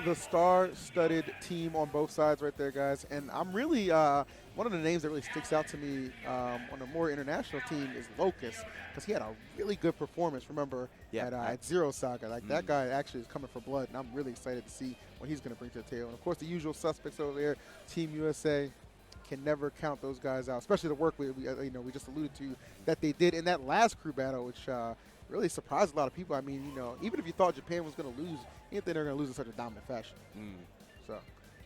the star-studded team on both sides right there, guys. And I'm really one of the names that really sticks out to me on a more international team is Locust, because he had a really good performance. Remember at Zero Saga, like that guy actually is coming for blood, and I'm really excited to see what he's going to bring to the table. And of course, the usual suspects over there, Team USA. Can never count those guys out, especially the work we just alluded to that they did in that last crew battle, which really surprised a lot of people. I mean, even if you thought Japan was going to lose, you didn't think they were going to lose in such a dominant fashion. So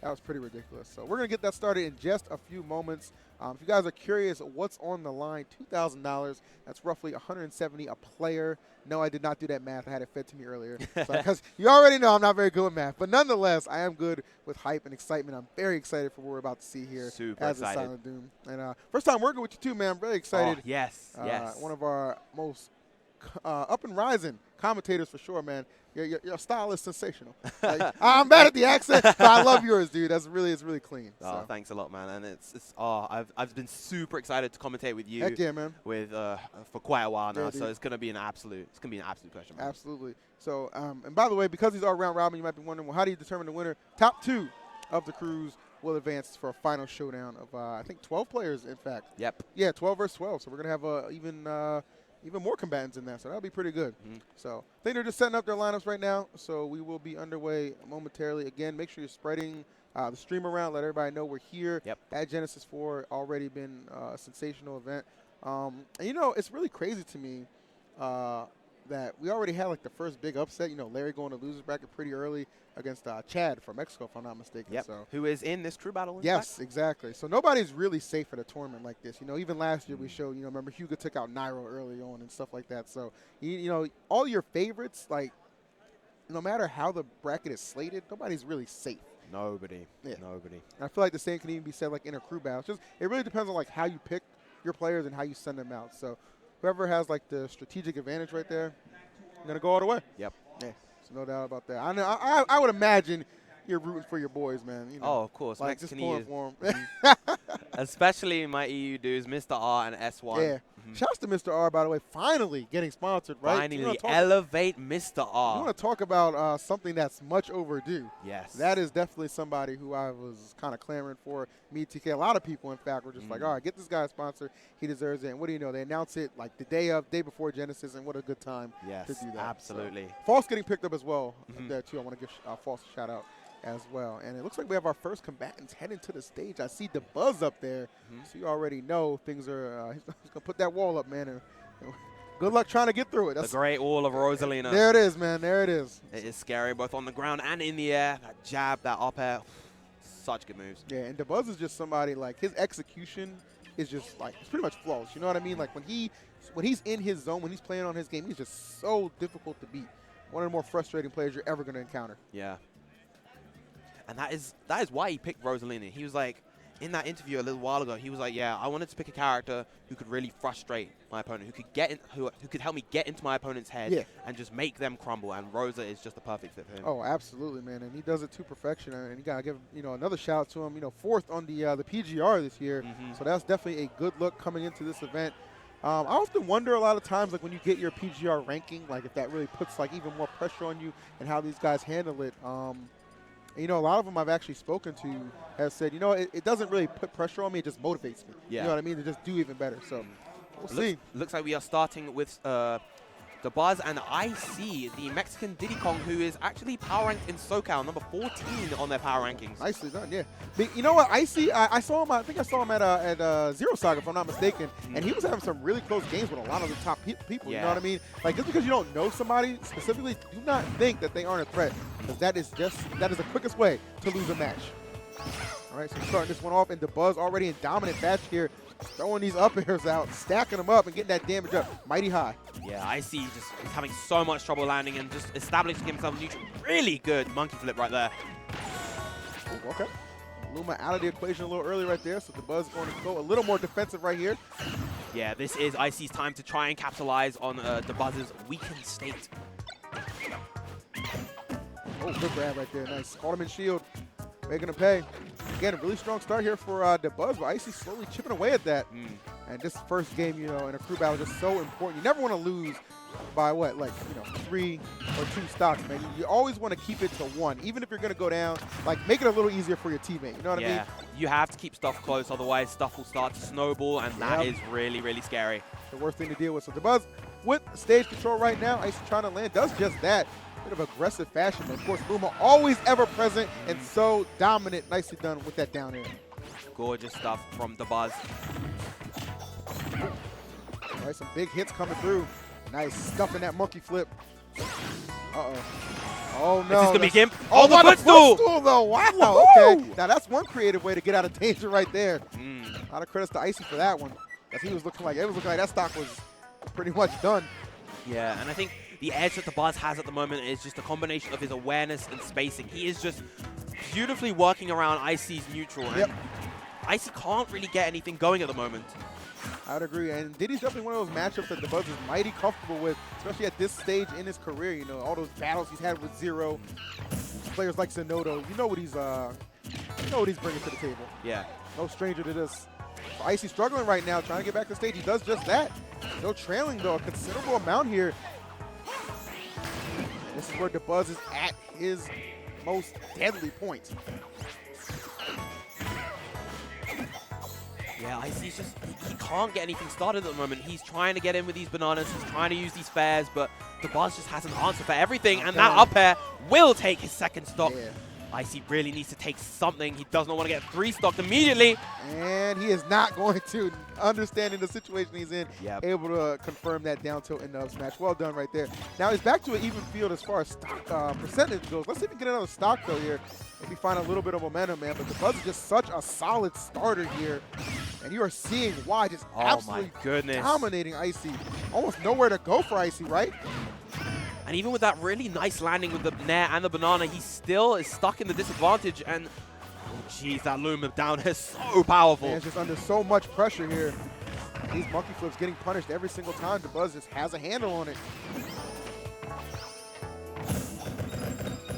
that was pretty ridiculous. So we're going to get that started in just a few moments. If you guys are curious what's on the line, $2,000. That's roughly $170 a player. No, I did not do that math. I had it fed to me earlier. Because you already know I'm not very good with math. But nonetheless, I am good with hype and excitement. I'm very excited for what we're about to see here as a Silent Doom. And first time working with you too, man. I'm very excited. Oh, yes. One of our most up and rising commentators for sure, man. Your style is sensational. Like, I'm bad at the accent, but I love yours, dude. It's really clean. Oh, thanks a lot, man. And I've been super excited to commentate with you. Heck yeah, man. With for quite a while now, Yeah, so it's gonna be an absolute pleasure, man. Absolutely. So, and by the way, because these are round robin, you might be wondering, well, how do you determine the winner? Top 2 of the crews will advance for a final showdown of I think 12 players, in fact. Yep. Yeah, 12 versus 12. So we're gonna have even more combatants in that, so that'll be pretty good. So I think they're just setting up their lineups right now, so we will be underway momentarily. Again, make sure you're spreading the stream around, let everybody know we're here at Genesis 4. Already been a sensational event. And it's really crazy to me that we already had like the first big upset. Larry going to losers bracket pretty early against Chad from Mexico, if I'm not mistaken. Yep. So who is in this crew battle? Yes, exactly. So nobody's really safe at a tournament like this. Even last year we showed, remember Hugo took out Nairo early on and stuff like that. So, all your favorites, like, no matter how the bracket is slated, nobody's really safe. Nobody. Yeah. Nobody. And I feel like the same can even be said like in a crew battle. It really depends on like how you pick your players and how you send them out. So whoever has like the strategic advantage right there, I'm gonna go all the way. Yep. Yeah. No doubt about that. I would imagine you're rooting for your boys, man. Oh, of course. Like just pulling for them. Especially my EU dudes, Mr. R and S1. Yeah. Shouts to Mr. R, by the way, finally getting sponsored, right? Finally, elevate Mr. R. You want to talk about something that's much overdue. Yes. That is definitely somebody who I was kind of clamoring for. Me, TK, a lot of people, in fact, were just like, all right, get this guy a sponsor. He deserves it. And what do you know? They announce it like the day before Genesis, and what a good time to do that. Absolutely. So, False getting picked up as well there, too. I want to give False a shout-out as well. And it looks like we have our first combatants heading to the stage. I see the buzz up there, so you already know things are he's going to put that wall up, man. And good luck trying to get through it. That's the great wall of Rosalina. There it is, man. There it is. It is scary, both on the ground and in the air. That jab, that up air. Such good moves. Yeah, and DeBuzz is just somebody, like, his execution is just, like, it's pretty much flawless. You know what I mean? Like, when he's in his zone, when he's playing on his game, he's just so difficult to beat. One of the more frustrating players you're ever going to encounter. Yeah. And that is why he picked Rosalina. He was like, in that interview a little while ago, he was like, yeah, I wanted to pick a character who could really frustrate my opponent, who could help me get into my opponent's head and just make them crumble. And Rosa is just the perfect fit for him. Oh, absolutely, man. And he does it to perfection. And you got to give another shout out to him. 4th on the PGR this year. So that's definitely a good look coming into this event. I often wonder a lot of times, like when you get your PGR ranking, like if that really puts like even more pressure on you and how these guys handle it. A lot of them I've actually spoken to have said, it doesn't really put pressure on me. It just motivates me. Yeah. You know what I mean? To just do even better. So we'll see. Looks like we are starting with the Buzz and IC, the Mexican Diddy Kong, who is actually power ranked in SoCal, number 14 on their power rankings. Nicely done, yeah. But you know what? IC, I saw him. I think I saw him at Zero Saga, if I'm not mistaken, and he was having some really close games with a lot of the top people. You know what I mean? Like just because you don't know somebody specifically, do not think that they aren't a threat, because that is the quickest way to lose a match. All right, so starting this one off, and the Buzz already in dominant batch here, throwing these up airs out, stacking them up, and getting that damage up mighty high. Yeah, IC just is having so much trouble landing and just establishing himself neutral. Really good monkey flip right there. Ooh, okay. Luma out of the equation a little early right there, so the Buzz going to go a little more defensive right here. Yeah, this is IC's time to try and capitalize on the Buzz's weakened state. Oh, good grab right there. Nice. Caught him in shield, making him pay. Again, a really strong start here for the Buzz, but IC slowly chipping away at that. And this first game, in a crew battle is just so important. You never want to lose by what, like, 3 or 2 stocks, man. You always want to keep it to 1, even if you're going to go down. Like, make it a little easier for your teammate. You know what I mean? You have to keep stuff close, otherwise stuff will start to snowball, and that is really, really scary. The worst thing to deal with. So DeBuzz with stage control right now. Icy trying to land, does just that. Bit of aggressive fashion, but of course, Luma always ever present and so dominant. Nicely done with that down air. Gorgeous stuff from DeBuzz. All right, some big hits coming through. Nice stuff in that monkey flip. Uh-oh. Oh, no. Is this going to be him? Oh, the footstool, though. Wow. Okay. Now, that's one creative way to get out of danger right there. A lot of credits to Icy for that one. Because it was looking like that stock was pretty much done. Yeah, and I think the edge that DeBuzz has at the moment is just a combination of his awareness and spacing. He is just beautifully working around Icy's neutral. And Icy can't really get anything going at the moment. I'd agree. And Diddy's definitely one of those matchups that DeBuzz is mighty comfortable with, especially at this stage in his career. All those battles he's had with Zero, players like Sonoto. You know what he's bringing to the table. Yeah. No stranger to this. Icy struggling right now, trying to get back to stage. He does just that. No trailing, though. A considerable amount here. This is where DeBuzz is at his most deadly point. Yeah, Icy's just, he can't get anything started at the moment. He's trying to get in with these bananas. He's trying to use these fairs, but DeBuzz just has an answer for everything. And that up air will take his second stock. Yeah. Icy really needs to take something. He does not want to get 3 stocked immediately. And he is not going to, understanding the situation he's in, able to confirm that down tilt in the smash. Well done right there. Now he's back to an even field as far as stock percentage goes. Let's see if we can get another stock, though, here. Maybe find a little bit of momentum, man. But DeBuzz is just such a solid starter here. And you are seeing why, just absolutely dominating Icy. Almost nowhere to go for Icy, right? And even with that really nice landing with the Nair and the banana, he still is stuck in the disadvantage. And, oh, jeez, that Luma down is so powerful. Man, it's just under so much pressure here. These monkey flips getting punished every single time. DeBuzz just has a handle on it.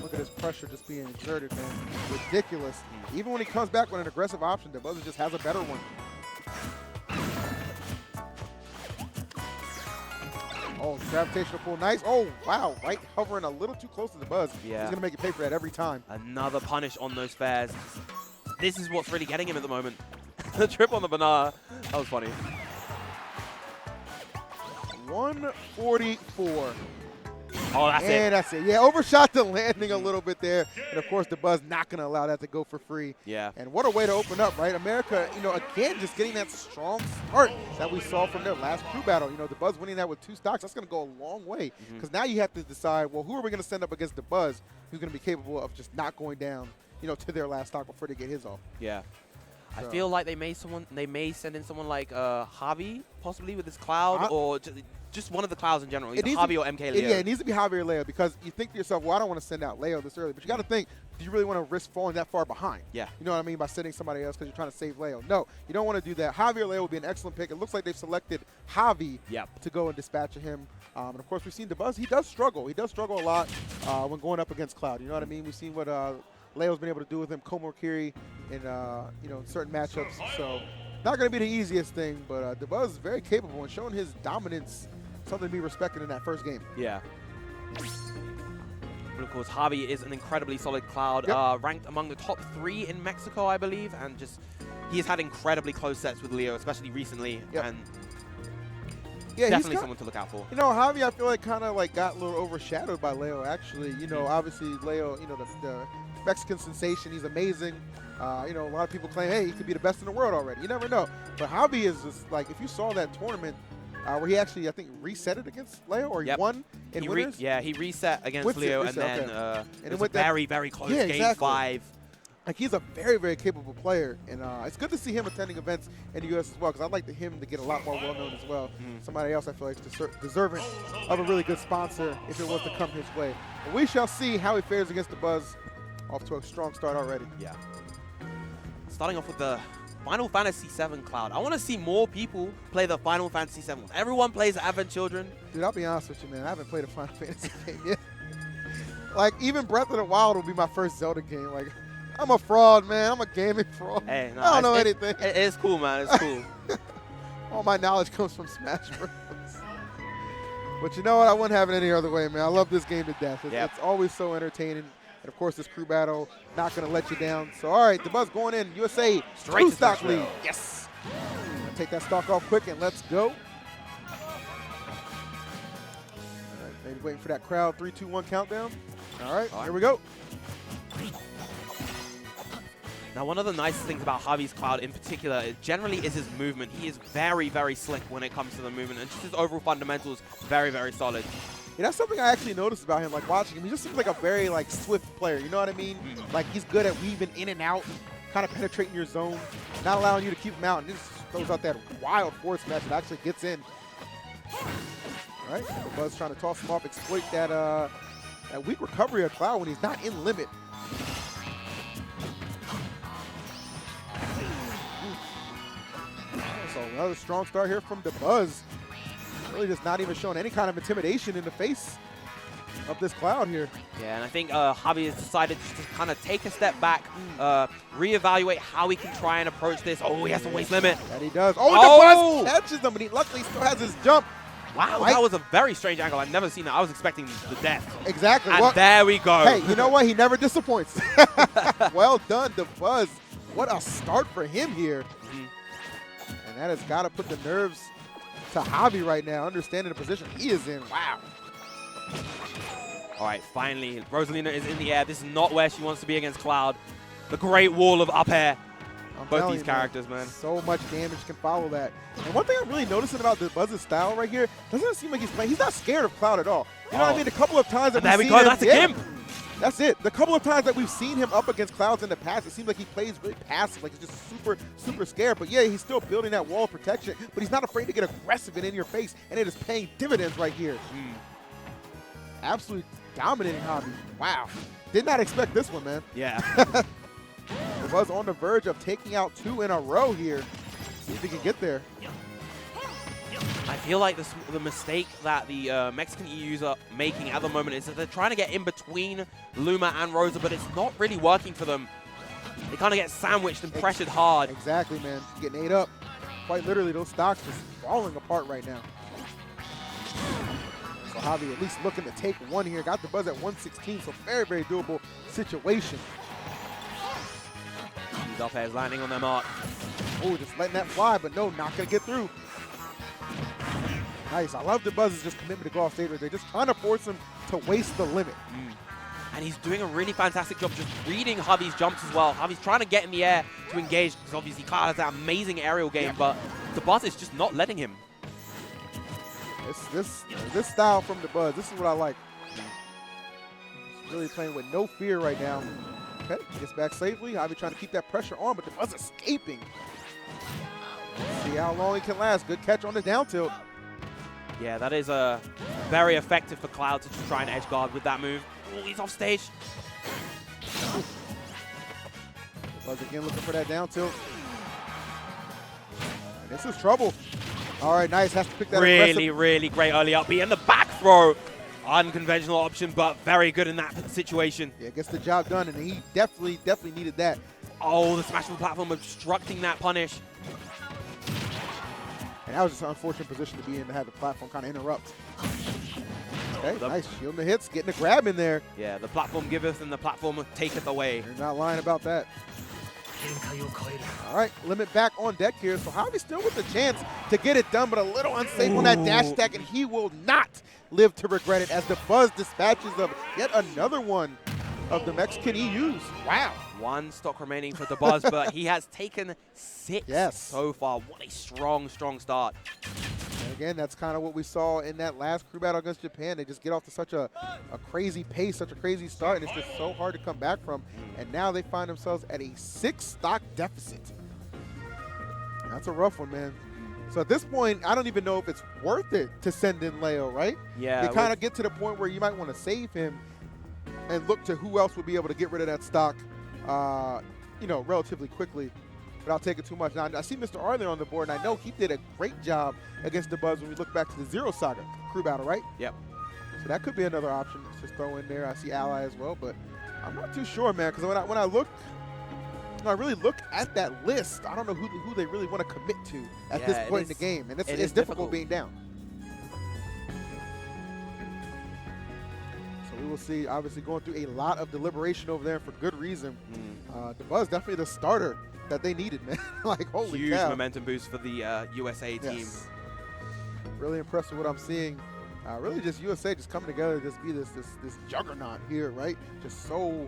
Look at this pressure just being exerted, man. Ridiculous. Even when he comes back with an aggressive option, DeBuzz just has a better one. Oh, gravitational pull, nice. Oh, wow, right, hovering a little too close to DeBuzz. Yeah. He's going to make you pay for that every time. Another punish on those fairs. This is what's really getting him at the moment. The trip on the banana, that was funny. 144. Oh, that's it. And that's it. Yeah, overshot the landing a little bit there. And, of course, DeBuzz not going to allow that to go for free. Yeah. And what a way to open up, right? America, again, just getting that strong start that we saw from their last crew battle. DeBuzz winning that with 2 stocks, that's going to go a long way. Because now you have to decide, well, who are we going to send up against DeBuzz who's going to be capable of just not going down, to their last stock before they get his off. Yeah. So. I feel like they may send in someone like Javi, possibly with his cloud, or just one of the clouds in general, either Javi or MK Leo. Yeah, it needs to be Javi or Leo, because you think to yourself, well, I don't want to send out Leo this early. But you got to think, do you really want to risk falling that far behind? Yeah. You know what I mean? By sending somebody else because you're trying to save Leo. No, you don't want to do that. Javi or Leo would be an excellent pick. It looks like they've selected Javi to go and dispatch him. And, of course, we've seen DeBuzz. He does struggle. He does struggle a lot when going up against Cloud. You know what I mean? We've seen what Leo's been able to do with him, Komokiri, in certain matchups. So not going to be the easiest thing, but DeBuzz is very capable and showing his dominance, something to be respected in that first game. Yeah. But of course, Javi is an incredibly solid cloud, ranked among the top 3 in Mexico, I believe, and just he has had incredibly close sets with Leo, especially recently, and definitely someone to look out for. Javi, I feel like kind of got a little overshadowed by Leo, actually. Obviously Leo, the Mexican sensation, he's amazing. A lot of people claim, hey, he could be the best in the world already. You never know. But Javi is just if you saw that tournament where he actually, I think, reset it against Leo, or he won in winners? He reset against Leo, and then it was a very, very close game 5. He's a very, very capable player, and it's good to see him attending events in the U.S. as well, because I'd like him to get a lot more well-known as well. Somebody else I feel like is deserving of a really good sponsor if it was to come his way. But we shall see how he fares against DeBuzz. Off to a strong start already. Yeah. Starting off with the Final Fantasy VII Cloud. I want to see more people play the Final Fantasy VII. Everyone plays Advent Children. Dude, I'll be honest with you, man. I haven't played a Final Fantasy game yet. Even Breath of the Wild will be my first Zelda game. I'm a fraud, man. I'm a gaming fraud. Hey, no, I don't know anything. It's cool, man. It's cool. All my knowledge comes from Smash Bros. But you know what? I wouldn't have it any other way, man. I love this game to death. Yep. It's always so entertaining. And, of course, this crew battle not going to let you down. So, all right, the Buzz going in. USA, Straight to stock Smash lead. Yes. Take that stock off quick, and let's go. All right, maybe waiting for that crowd 3, 2, 1 countdown. All right, here we go. Now, one of the nicest things about Javi's Cloud in particular generally is his movement. He is very, very slick when it comes to the movement, and just his overall fundamentals, very, very solid. Yeah, that's something I actually noticed about him, like watching him. He just seems like a very swift player, you know what I mean? Like he's good at weaving in and out, kind of penetrating your zone, not allowing you to keep him out, and just throws out that wild forward smash that actually gets in. All right, the Buzz trying to toss him off, exploit that, that weak recovery of Cloud when he's not in limit. So another strong start here from the Buzz. Really just not even showing any kind of intimidation in the face of this Cloud here. Yeah, and I think Javi has decided to kind of take a step back, reevaluate how he can try and approach this. Oh, he has a waist limit. That he does. Oh, the Buzz catches him, but he luckily still has his jump. Wow, that was a very strange angle. I've never seen that. I was expecting the death. Exactly. And there we go. Hey, you know what? He never disappoints. Well done, the Buzz. What a start for him here. And that has got to put the nerves to Javi right now, understanding the position he is in. Wow. All right, finally, Rosalina is in the air. This is not where she wants to be against Cloud. The great wall of up air. Both these characters, man. So much damage can follow that. And one thing I'm really noticing about the Buzz's style right here, doesn't seem like he's playing. He's not scared of Cloud at all. You know what I mean? A couple of times that we've seen him. That's a gimp. That's it. The couple of times that we've seen him up against Clouds in the past, it seems like he plays really passive, like he's just super, super scared. But yeah, he's still building that wall of protection, but he's not afraid to get aggressive and in your face, and it is paying dividends right here. Absolutely dominating Javi. Wow. Did not expect this one, man. Yeah. The Buzz on the verge of taking out 2 in a row here. See if he can get there. I feel like the mistake that the MexiCanEus are making at the moment is that they're trying to get in between Luma and Rosa, but it's not really working for them. They kind of get sandwiched and pressured hard. Exactly, man. Getting ate up. Quite literally, those stocks just falling apart right now. So Javi at least looking to take one here. Got the Buzz at 116, so very, very doable situation. These up airs landing on their mark. Oh, just letting that fly, but no, not going to get through. Nice. I love the Buzz's just commitment to go off stage. They're just trying to force him to waste the limit. And he's doing a really fantastic job just reading Javi's jumps as well. Javi's trying to get in the air to engage because obviously Cloud has that amazing aerial game, but the Buzz is just not letting him. This style from the Buzz, this is what I like. He's really playing with no fear right now. Okay, gets back safely. Javi trying to keep that pressure on, but the Buzz escaping. Let's see how long he can last. Good catch on the down tilt. Yeah, that is very effective for Cloud to just try and edge guard with that move. Oh, he's off stage. Buzz again looking for that down tilt. And this is trouble. All right, nice. Has to pick that really, really great early up B and the back throw. Unconventional option, but very good in that situation. Yeah, gets the job done, and he definitely needed that. Oh, the smash from the platform obstructing that punish. And that was just an unfortunate position to be in to have the platform kind of interrupt. Okay, nice. Shielding the hits, getting a grab in there. Yeah, the platform giveth and the platform taketh away. You're not lying about that. All right, limit back on deck here. So Javi still with the chance to get it done, but a little unsafe on that dash attack, and he will not live to regret it as the Buzz dispatches of yet another one of the MexiCanEus. Wow. One stock remaining for the Buzz, but he has taken 6 so far. What a strong, strong start. And again, that's kind of what we saw in that last crew battle against Japan. They just get off to such a crazy pace, such a crazy start, and it's just so hard to come back from. And now they find themselves at a 6 stock deficit. That's a rough one, man. So at this point, I don't even know if it's worth it to send in Leo, right? Yeah. You kind of get to the point where you might want to save him and look to who else would be able to get rid of that stock, you know, relatively quickly without taking too much. Now, I see Mr. R there on the board, and I know he did a great job against the Buzz when we look back to the Zero Saga crew battle, right? Yep. So that could be another option to just throw in there. I see Ally as well, but I'm not too sure, man, because when I look, when I really look at that list, I don't know who they really want to commit to at this point in the game, and it's difficult being down. we'll see. Obviously going through a lot of deliberation over there for good reason. The Buzz definitely the starter that they needed, man. Like, holy Huge cow. momentum boost for the USA team. Really impressed with what I'm seeing. Really just USA just coming together to just be this juggernaut here, right? Just so,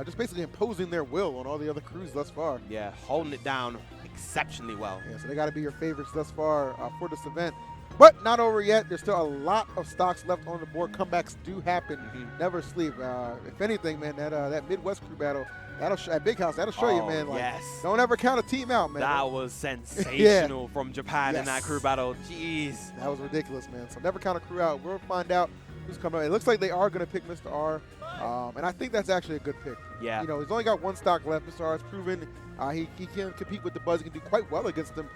just basically imposing their will on all the other crews thus far. Yeah, holding it down exceptionally well. Yeah, so they got to be your favorites thus far for this event. But not over yet. There's still a lot of stocks left on the board. Comebacks do happen. Never sleep. If anything, man, that Midwest crew battle, at Big House, that'll show you, man. Like, don't ever count a team out, man. That was sensational from Japan in that crew battle. Jeez. That was ridiculous, man. So never count a crew out. We'll find out who's coming out. It looks like they are going to pick Mr. R, and I think that's actually a good pick. Yeah. You know, he's only got one stock left. Mr. R has proven he can compete with the Buzz. He can do quite well against them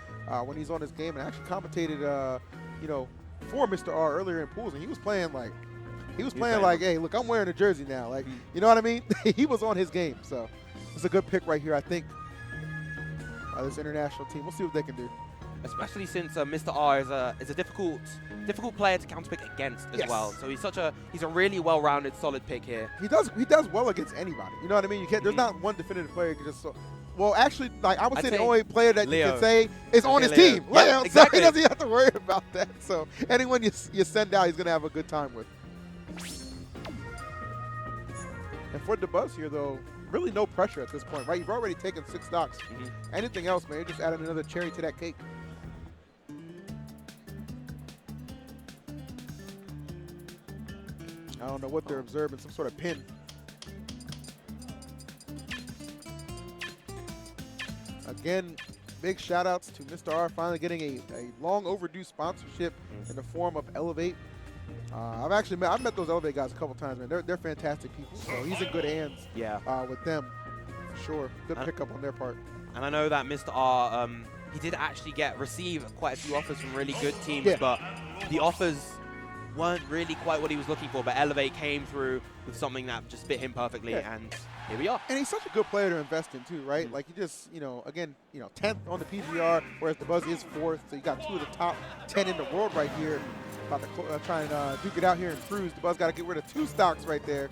when he's on his game, and actually commentated, you know, for Mr. R earlier in pools, and he was playing like, hey, look, I'm wearing a jersey now. Like, you know what I mean? He was on his game, so it's a good pick right here, I think, by this international team. We'll see what they can do. Especially since Mr. R is a difficult player to counterpick against as well. So he's a really well-rounded, solid pick here. He does well against anybody. You know what I mean? You can't. There's not one definitive player you can just. Well, actually, like I would say the only player that you can say is on his team. Yeah, exactly. So he doesn't have to worry about that. So anyone you send out, he's gonna have a good time with. And for the Buzz here, though, really no pressure at this point, right? You've already taken 6 stocks. Anything else, man? You're just adding another cherry to that cake. I don't know what they're observing, some sort of pin. Again, big shout outs to Mr. R finally getting a long overdue sponsorship in the form of Elevate. I've met those Elevate guys a couple times, man. They're fantastic people. So he's in good hands with them, for sure. Good pickup on their part. And I know that Mr. R, he did actually receive quite a few offers from really good teams, but the offers weren't really quite what he was looking for. But Elevate came through with something that just fit him perfectly, and here we are. And he's such a good player to invest in too, right? Like, he just, again, 10th on the PGR, whereas the Buzz is 4th. So you got 2 of the top 10 in the world right here. About to try and duke it out here in crews. The Buzz got to get rid of 2 stocks right there.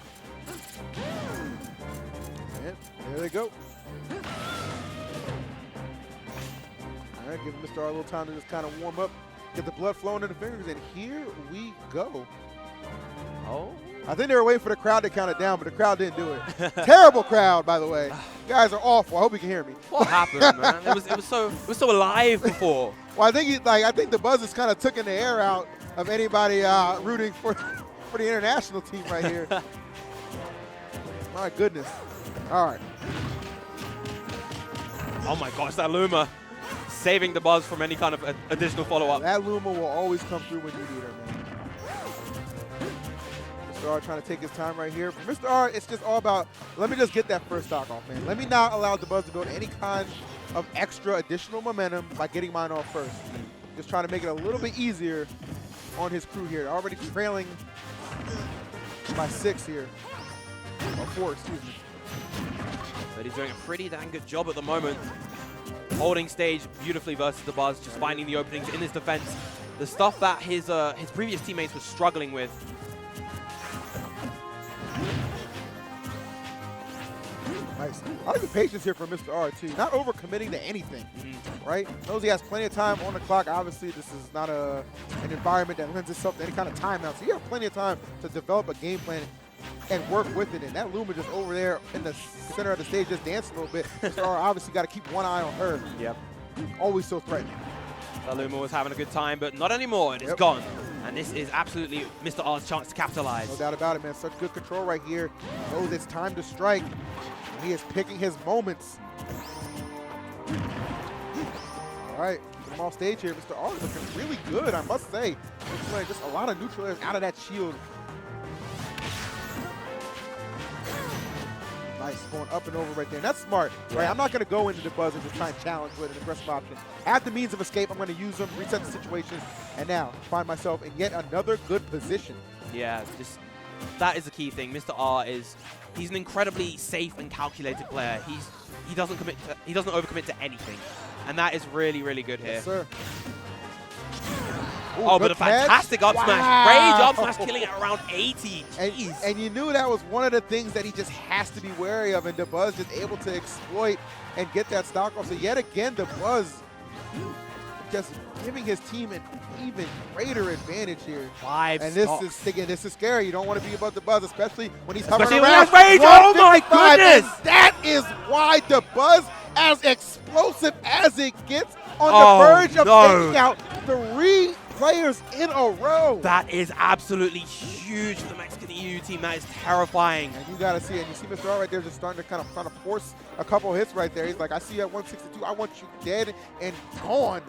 And there they go. All right, give Mr. R a little time to just kind of warm up, get the blood flowing in the fingers, and here we go. Oh. I think they were waiting for the crowd to count it down, but the crowd didn't do it. Terrible crowd, by the way. You guys are awful. I hope you can hear me. What happened, man? It was so alive before. Well, I think the Buzz is kind of taking the air out of anybody rooting for the international team right here. My goodness. All right. Oh my gosh, that Luma saving the Buzz from any kind of additional follow-up. That Luma will always come through when you need her, man. Mr. R trying to take his time right here. For Mr. R, it's just all about, let me just get that first stock off, man. Let me not allow the Buzz to build any kind of extra additional momentum by getting mine off first. Just trying to make it a little bit easier on his crew here. They're already trailing by 6 here. Or 4, excuse me. But he's doing a pretty dang good job at the moment. Holding stage beautifully versus the Buzz, just finding the openings in his defense. The stuff that his previous teammates were struggling with. Nice. I like the patience here for Mr. R, too. Not overcommitting to anything, right? Knows he has plenty of time on the clock. Obviously, this is not an environment that lends itself to any kind of timeout. So you have plenty of time to develop a game plan and work with it. And that Luma just over there in the center of the stage just dancing a little bit. Mr. R obviously got to keep one eye on her. Yep. Always so threatening. The Luma was having a good time, but not anymore. It is gone. And this is absolutely Mr. R's chance to capitalize. No doubt about it, man. Such good control right here. Knows it's time to strike. He is picking his moments. All right, keep him off stage here. Mr. R is looking really good, I must say. Looks like just a lot of neutral airs out of that shield. Nice, going up and over right there. And that's smart, right? I'm not going to go into the Buzz and just try and challenge with an aggressive option. Have the means of escape. I'm going to use them, reset the situation, and now find myself in yet another good position. Yeah, just that is the key thing. Mr. R he's an incredibly safe and calculated player. He doesn't overcommit to anything, and that is really, really good here. Yes, sir. Oh, but a fantastic up smash. Wow. Rage up smash killing at around 80. And you knew that was one of the things that he just has to be wary of, and DeBuzz just able to exploit and get that stock off. So yet again, DeBuzz just giving his team an even greater advantage here. And this is scary. You don't want to be above DeBuzz, especially when he's hovering around. Rage. Oh my goodness! And that is why DeBuzz, as explosive as it gets, on the verge of taking out 3 players in a row. That is absolutely huge for the MexiCanEu team. That is terrifying. And you got to see it. You see Mr. R right there just starting to kind of force a couple hits right there. He's like, I see you at 162. I want you dead and gone.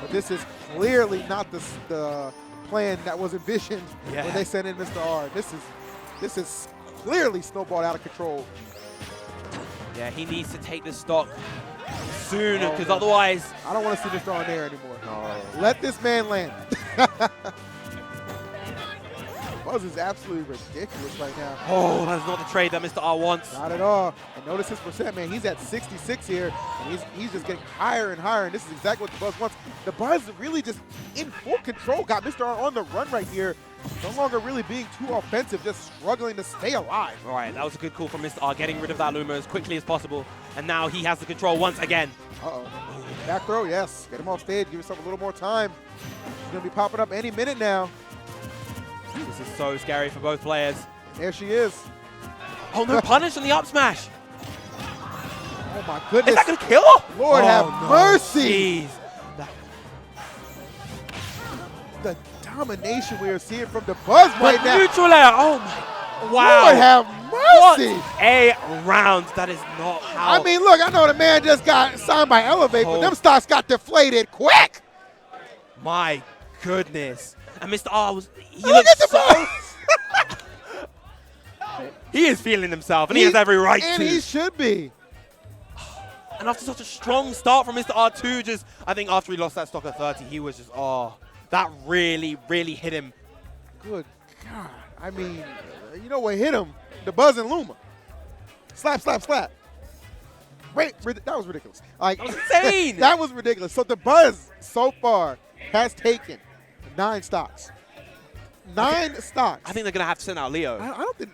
But this is clearly not the plan that was envisioned when they sent in Mr. R. This is clearly snowballed out of control. Yeah, he needs to take this stock soon, because otherwise... I don't want to see Mr. R there anymore. No. Let this man land. Buzz is absolutely ridiculous right now. Oh, that's not the trade that Mr. R wants. Not at all. And notice his percent, man. He's at 66 here, and he's just getting higher and higher, and this is exactly what the Buzz wants. The Buzz really just in full control. Got Mr. R on the run right here. No longer really being too offensive, just struggling to stay alive. All right, that was a good call from Mr. R, getting rid of that Luma as quickly as possible. And now he has the control once again. Uh-oh. Back throw, yes. Get him off stage. Give yourself a little more time. She's going to be popping up any minute now. This is so scary for both players. There she is. Oh, no punish on the up smash. Oh, my goodness. Is that going to kill? Lord have mercy. Jeez. The domination we are seeing from the Buzz right now. Neutral air. Oh, my. Wow. Lord have mercy. What a round. That is not how. I mean, look, I know the man just got signed by Elevate, but them stocks got deflated quick. My goodness. And Mr. R was, look at the Buzz. He is feeling himself, and he has every right to. And he should be. And after such a strong start from Mr. R2, just, I think after he lost that stock at 30, he was just, that really, really hit him. Good God. I mean, you know what hit him? The Buzz and Luma. Slap, slap, slap. Wait, that was ridiculous. Like, that was insane. That was ridiculous. So the Buzz so far has taken 9 stocks. 9 stocks. I think they're going to have to send out Leo. I don't think,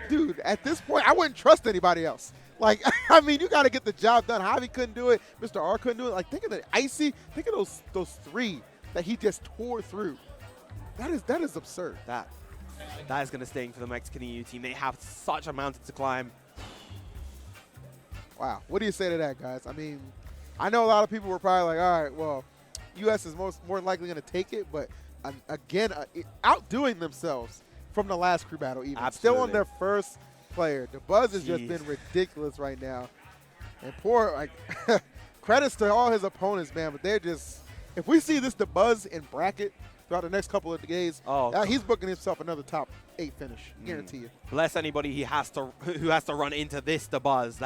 dude, at this point, I wouldn't trust anybody else. Like, I mean, you got to get the job done. Javi couldn't do it. Mr. R couldn't do it. Like, think of the Icy. Think of those 3 that he just tore through. That is absurd. That is going to sting for the MexiCanEu team. They have such a mountain to climb. Wow. What do you say to that, guys? I mean, I know a lot of people were probably like, all right, well, U.S. is more likely going to take it, but again, outdoing themselves from the last crew battle even. Absolutely. Still on their first player. The Buzz has just been ridiculous right now. And poor, like, credits to all his opponents, man, but they're just, if we see this, the Buzz in bracket throughout the next couple of days, he's booking himself another top 8 finish, guarantee you. Bless anybody who has to run into this, the Buzz.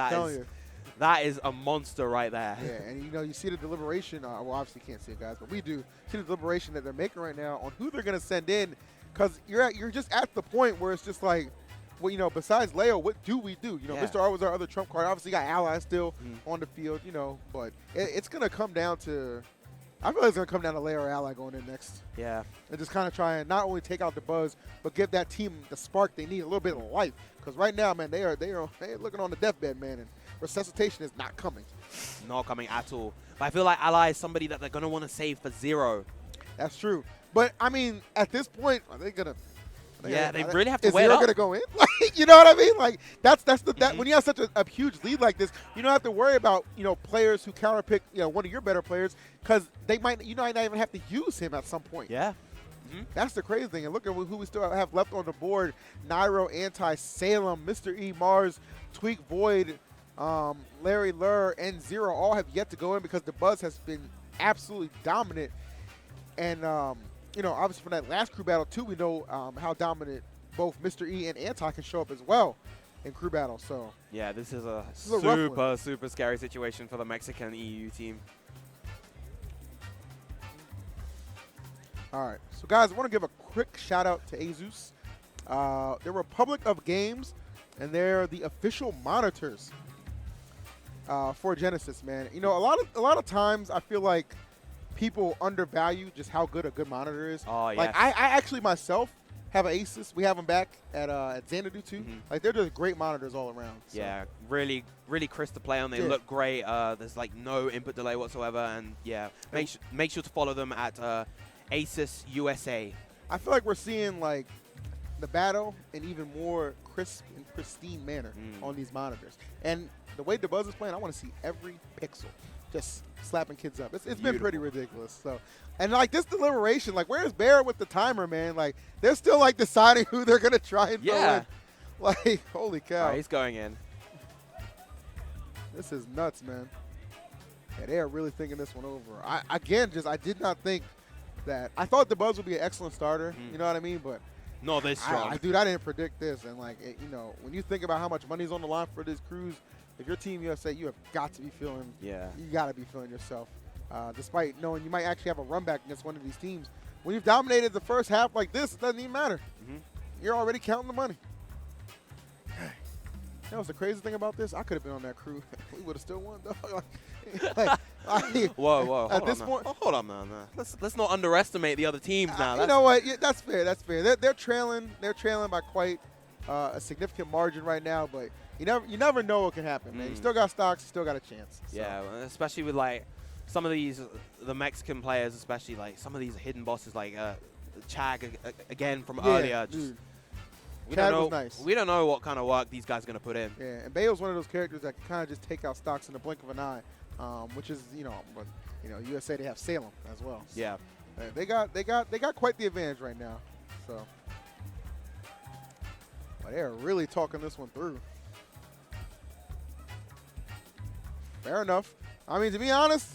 That is a monster right there. Yeah, and you see the deliberation. Well, obviously you can't see it, guys, but we do see the deliberation that they're making right now on who they're going to send in, because you're just at the point where it's just like, well, besides Leo, what do we do? Mr. R was our other trump card. Obviously, got allies still on the field, but it's going to come down to, I feel like it's going to come down to Leo or ally going in next. Yeah. And just kind of try and not only take out the Buzz, but give that team the spark they need, a little bit of life. Because right now, man, they are looking on the deathbed, man, and resuscitation is not coming. Not coming at all. But I feel like Ally is somebody that they're going to want to save for 0. That's true. But, I mean, at this point, are they going to? Yeah, they really have to wait. Is 0 going to go in? Like, you know what I mean? Like, that's when you have such a huge lead like this, you don't have to worry about, players who counterpick, one of your better players, because they might not even have to use him at some point. Yeah. That's the crazy thing. And look at who we still have left on the board. Nairo, Anti-Salem, Mr. E, Mars, Tweek, Void, Larry Lur, and Zero all have yet to go in because the Buzz has been absolutely dominant. And, obviously from that last crew battle, too, we know how dominant both Mr. E and Anti can show up as well in crew battle. So yeah, this is a super scary situation for the MexiCanEu team. All right, so guys, I want to give a quick shout out to Asus. They're Republic of Games, and they're the official monitors for Genesis, man. A lot of times I feel like people undervalue just how good a good monitor is. Oh, Like, yes. I actually myself have an Asus. We have them back at Xanadu too. Like, they're just great monitors all around. So. Yeah, really, really crisp to play on. They look great. There's like no input delay whatsoever, and yeah, make sure to follow them at Asus USA. I feel like we're seeing like the battle in even more crisp and pristine manner on these monitors. And the way DeBuzz is playing, I want to see every pixel just slapping kids up. It's been pretty ridiculous. So, and like this deliberation, like where's Bear with the timer, man? Like they're still like deciding who they're gonna try and throw in. Like holy cow! He's going in. This is nuts, man. Yeah, they are really thinking this one over. I did not think that. I thought DeBuzz would be an excellent starter. You know what I mean? But not this strong. Dude, I didn't predict this. And like, you know, when you think about how much money's on the line for this cruise, if you're Team USA, you have got to be feeling. Yeah. You got to be feeling yourself, despite knowing you might actually have a run back against one of these teams. When you've dominated the first half like this, it doesn't even matter. You're already counting the money. That was the crazy thing about this. I could have been on that crew. We would have still won, dog. Whoa! At this point, hold on, man. Let's not underestimate the other teams now. You know what? Yeah, that's fair. That's fair. They're trailing. They're trailing by quite a significant margin right now. But you never know what can happen, man. You still got stocks. You still got a chance. So. Yeah, especially with like some of the Mexican players, especially like some of these hidden bosses, like Chag again from earlier. Just, we don't know what kind of work these guys are going to put in. Yeah, and Bale's one of those characters that can kind of just take out stocks in the blink of an eye, which is USA, they have Salem as well. So yeah, they got quite the advantage right now. So but they're really talking this one through. Fair enough. I mean, to be honest,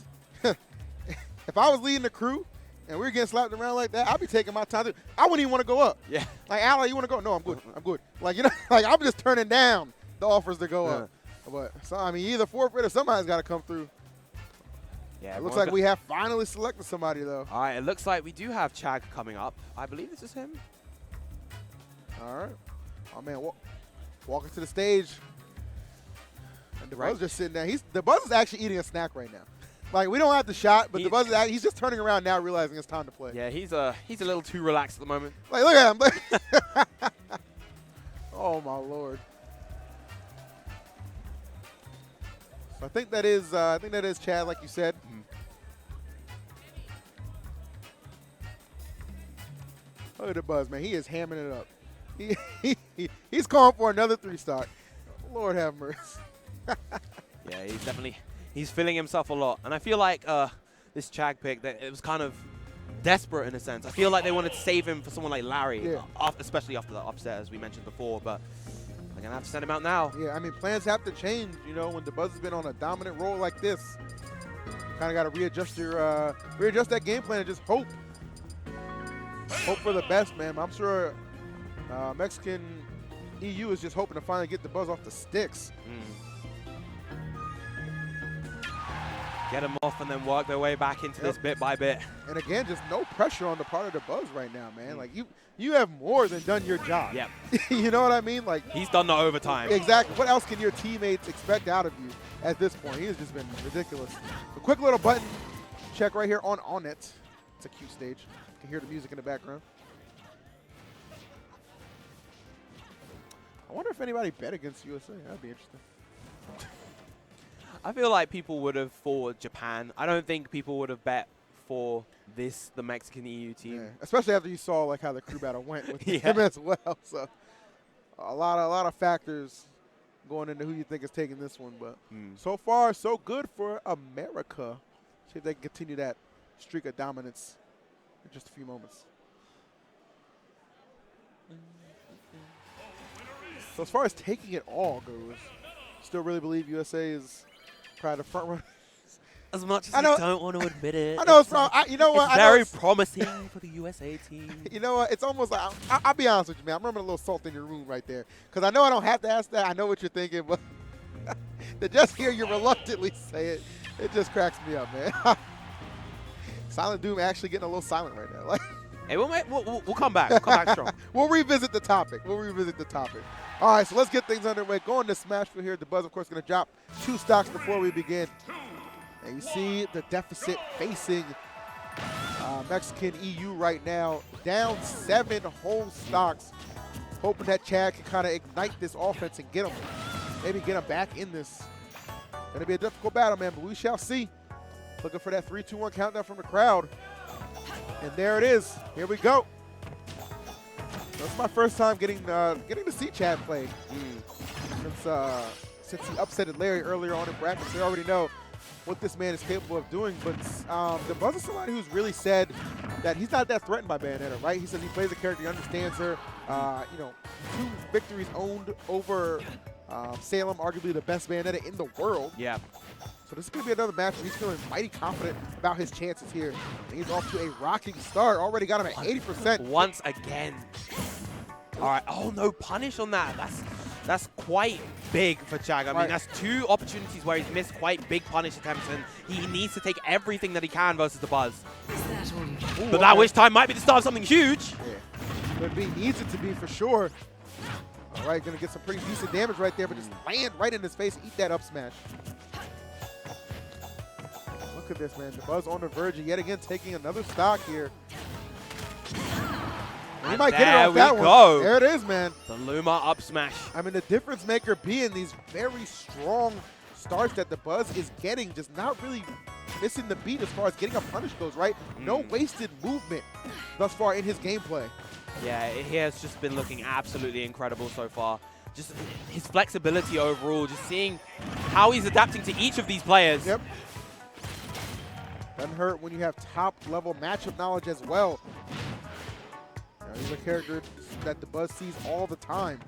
if I was leading the crew and we were getting slapped around like that, I'd be taking my time. I wouldn't even want to go up. Yeah. Like, Ally, you want to go? No, I'm good. I'm good. Like, like I'm just turning down the offers to go up. But, so, I mean, either forfeit or somebody's got to come through. Yeah. It looks like we have finally selected somebody, though. All right. It looks like we do have Chag coming up. I believe this is him. All right. Oh, man. Walking to the stage. And the Buzz just sitting there. The Buzz is actually eating a snack right now. Like, we don't have the shot, but the Buzz is he's just turning around now, realizing it's time to play. Yeah, he's a little too relaxed at the moment. Like, look at him. Oh my Lord. So I think that is Chad, like you said. Look at the Buzz, man. He is hamming it up. He's calling for another 3-stock. Lord have mercy. Yeah, he's feeling himself a lot. And I feel like this Chag pick, that it was kind of desperate in a sense. I feel like they wanted to save him for someone like Larry, especially after the upset, as we mentioned before. But they're going to have to send him out now. Yeah, I mean, plans have to change, when the Buzz has been on a dominant roll like this. You kind of got to readjust that game plan and just hope. Hope for the best, man. I'm sure MexiCanEu is just hoping to finally get the Buzz off the sticks. Get them off and then work their way back into this bit by bit. And again, just no pressure on the part of the Buzz right now, man. Like you have more than done your job. Yep. You know what I mean? Like he's done the overtime. Exactly. What else can your teammates expect out of you at this point? He has just been ridiculous. A quick little button check right here on it. It's a cute stage. You can hear the music in the background. I wonder if anybody bet against USA. That'd be interesting. I feel like people would have for Japan. I don't think people would have bet for the MexiCanEu team. Yeah. Especially after you saw like how the crew battle went with him as well. So a lot of factors going into who you think is taking this one. But so far, so good for America. See if they can continue that streak of dominance in just a few moments. So as far as taking it all goes, still really believe USA is probably the front runner. As much as I don't want to admit it. I know it's wrong. You know what? It's very promising for the USA team. You know what? It's almost like, I'll be honest with you, man. I'm remembering a little salt in your room right there. Because I know I don't have to ask that. I know what you're thinking. But to just hear you reluctantly say it, it just cracks me up, man. Silent Doom actually getting a little silent right now. Like, hey, we'll come back. We'll come back strong. We'll revisit the topic. All right, so let's get things underway. Going to Smashville here. The Buzz, of course, going to drop 2 stocks before we begin. And you see the deficit facing MexiCanEu right now, down 7 whole stocks, hoping that Chag can kind of ignite this offense and get him, maybe get him back in this. Gonna be a difficult battle, man, but we shall see. Looking for that 3, 2, 1 countdown from the crowd. And there it is. Here we go. That's my first time getting to see Chad play. Since he upsetted Larry earlier on in brackets. We already know what this man is capable of doing. But the Buzz is somebody who's really said that he's not that threatened by Bayonetta, right? He says he plays a character, he understands her. 2 victories owned over Salem, arguably the best Bayonetta in the world. Yeah. So this is going to be another match where he's feeling mighty confident about his chances here. And he's off to a rocking start. Already got him at 80%. Once again. All right. Oh, no punish on that. That's quite big for Chag. I mean, that's 2 opportunities where he's missed quite big punish attempts, and he needs to take everything that he can versus the Buzz. But that wish time might be the start of something huge. Yeah. But he needs it to be for sure. All right, going to get some pretty decent damage right there, but just land right in his face, eat that up smash. Look at this, man. The Buzz on the verge of yet again taking another stock here. And he might get it off that one. There it is, man. The Luma up smash. I mean, the difference maker being these very strong starts that the Buzz is getting, just not really missing the beat as far as getting a punish goes, right? No wasted movement thus far in his gameplay. Yeah, he has just been looking absolutely incredible so far. Just his flexibility overall, just seeing how he's adapting to each of these players. Yep. Doesn't hurt when you have top-level matchup knowledge as well. He's a character that the Buzz sees all the time.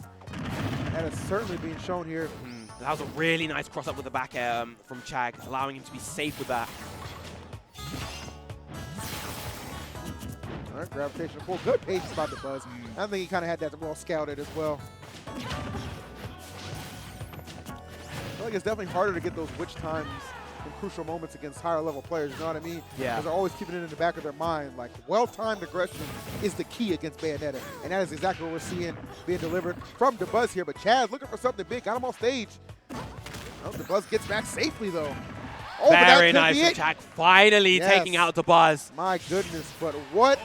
That is certainly being shown here. That was a really nice cross-up with the back air from Chag, allowing him to be safe with that. All right, gravitational pull. Good patience about the Buzz. I think he kind of had that well scouted as well. I feel like it's definitely harder to get those witch times in crucial moments against higher level players, you know what I mean? Yeah. Because they're always keeping it in the back of their mind. Like, well-timed aggression is the key against Bayonetta. And that is exactly what we're seeing being delivered from the Buzz here. But Chaz looking for something big. Got him on stage. Oh, the Buzz gets back safely, though. Oh, very nice from Chag. Finally taking out the Buzz. My goodness, but what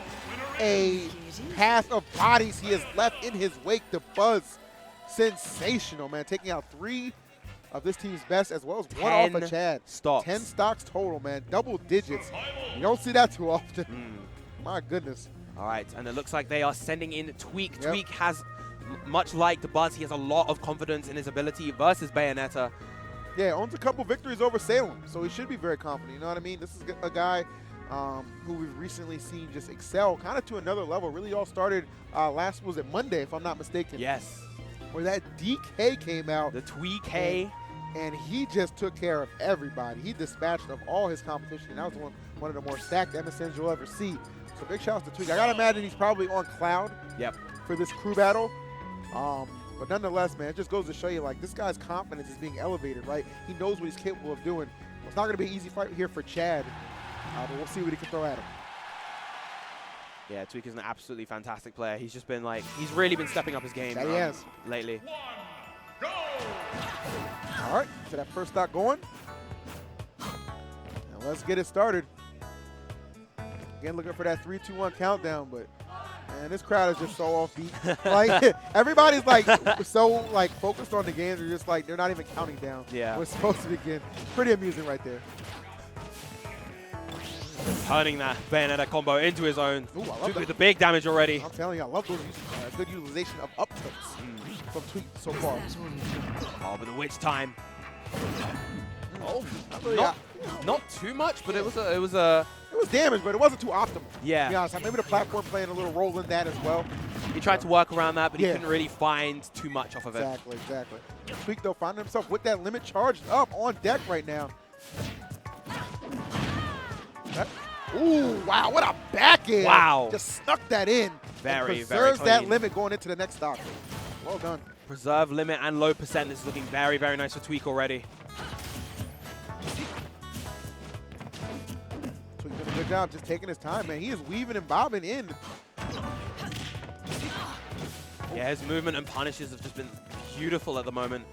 a path of bodies he has left in his wake. The Buzz, sensational, man. Taking out 3 of this team's best, as well as 1 off of Chad. Stocks. 10 stocks total, man. Double digits. You don't see that too often. My goodness. All right, and it looks like they are sending in Tweek. Yep. Tweek has, much like the Buzz, he has a lot of confidence in his ability versus Bayonetta. Yeah, owns a couple victories over Salem, so he should be very confident. You know what I mean? This is a guy who we've recently seen just excel kind of to another level. Really all started was it Monday, if I'm not mistaken? Yes. Where that DK came out. The Tweek. And he just took care of everybody. He dispatched of all his competition. And that was one of the more stacked MSNs you'll ever see. So big shout out to Tweek. I got to imagine he's probably on cloud for this crew battle. But nonetheless, man, it just goes to show you, like, this guy's confidence is being elevated, right? He knows what he's capable of doing. It's not going to be an easy fight here for Chad, but we'll see what he can throw at him. Yeah, Tweek is an absolutely fantastic player. He's just been, like, he's really been stepping up his game lately. All right, so that first stock going. Now let's get it started. Again, looking for that 3, 2, 1 countdown, but man, this crowd is just so offbeat. Like, everybody's like so like focused on the game. They're just like, they're not even counting down. Yeah. We're supposed to begin. Pretty amusing right there. Turning that Bayonetta combo into his own. Ooh, I love that. With the big damage already. I'm telling you, I love those good utilization of up tilts from Tweek so far. Oh, but the witch time. Oh, not too much, but it was damage, but it wasn't too optimal. Yeah. To be honest, maybe the platform playing a little role in that as well. He tried to work around that, but he couldn't really find too much off of it. Exactly. Tweek, though, finding himself with that limit charged up on deck right now. Ooh, wow, what a back end. Wow. Just snuck that in. Very preserves clean. that limit going into the next stock. Well done. Preserve limit and low percent. This is looking very, very nice for Tweek already. Tweek doing a good job just taking his time, man. He is weaving and bobbing in. Yeah, his movement and punishes have just been beautiful at the moment.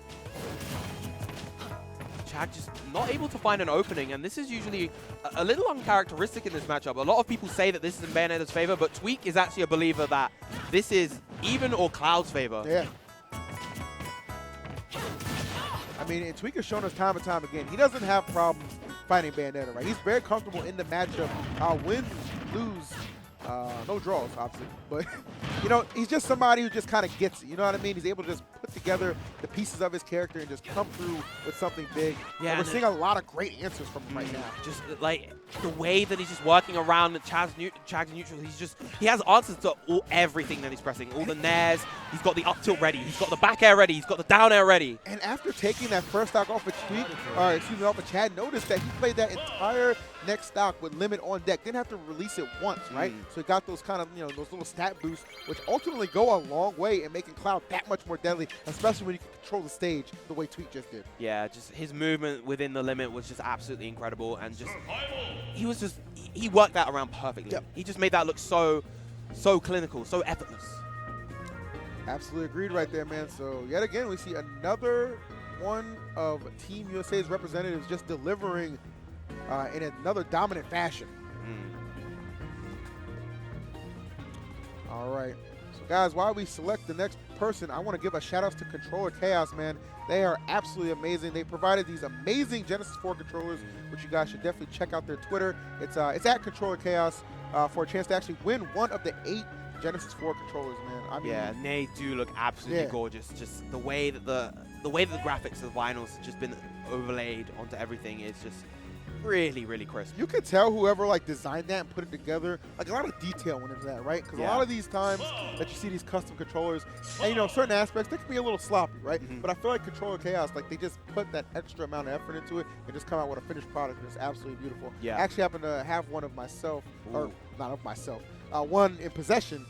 Chag just not able to find an opening, and this is usually a little uncharacteristic in this matchup. A lot of people say that this is in Bayonetta's favor, but Tweek is actually a believer that this is even or Cloud's favor. Yeah. I mean, and Tweek has shown us time and time again, he doesn't have problems fighting Bayonetta, right? He's very comfortable in the matchup. Win, lose, no draws, obviously. But, you know, he's just somebody who just kind of gets it. You know what I mean? He's able to just put together the pieces of his character and just come through with something big. Yeah, and we're seeing a lot of great answers from him right now. Just like the way that he's just working around Chag's neutral, he has answers to everything that he's pressing. All the nairs, he's got the up tilt ready, he's got the back air ready, he's got the down air ready. And after taking that first stock off of Tweek, or excuse me, off of Chad, notice that he played that entire next stock with limit on deck. Didn't have to release it once, right? So he got those kind of, you know, those little stat boosts, which ultimately go a long way in making Cloud that much more deadly, especially when you can control the stage the way Tweek just did. Yeah, just his movement within the limit was just absolutely incredible, and just he worked that around perfectly. Yep. He just made that look so clinical, so effortless. Absolutely agreed right there, man. So yet again, we see another one of Team USA's representatives just delivering in another dominant fashion. All right. So guys, while we select the next person, I want to give a shout out to Controller Chaos, man. They are absolutely amazing. They provided these amazing Genesis 4 controllers, which you guys should definitely check out their Twitter. It's at Controller Chaos for a chance to actually win one of the 8 Genesis 4 controllers, man. I mean, yeah, and they do look absolutely gorgeous. Just the way that the graphics of the vinyls have just been overlaid onto everything is just really crisp. You could tell whoever like designed that and put it together, like a lot of detail went into that, right? Because a lot of these times that you see these custom controllers, and you know, certain aspects, they can be a little sloppy, right? But I feel like Controller Chaos, like they just put that extra amount of effort into it and just come out with a finished product that's absolutely beautiful. Yeah. I actually happen to have one of myself, or not of myself, one in possession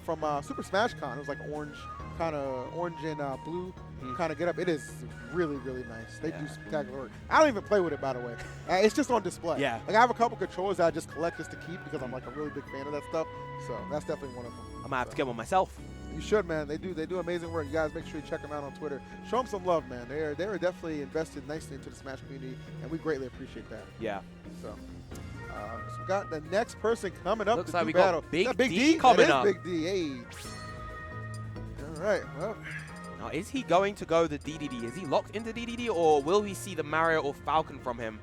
from Super Smash Con. It was like orange and blue kind of get up. It is really nice. They do spectacular work. I don't even play with it, by the way. It's just on display. Yeah. Like I have a couple controllers that I just collect just to keep because I'm like a really big fan of that stuff. So that's definitely one of them. I'm gonna have to get one myself. You should, man. They do amazing work. You guys make sure you check them out on Twitter. Show them some love, man. They are definitely invested nicely into the Smash community, and we greatly appreciate that. Yeah. So we got the next person coming up. Looks to like do we battle. got Big D coming up. Big D. Hey. All right. Well. Now, is he going to go the DDD? Is he locked into DDD, or will we see the Mario or Falcon from him?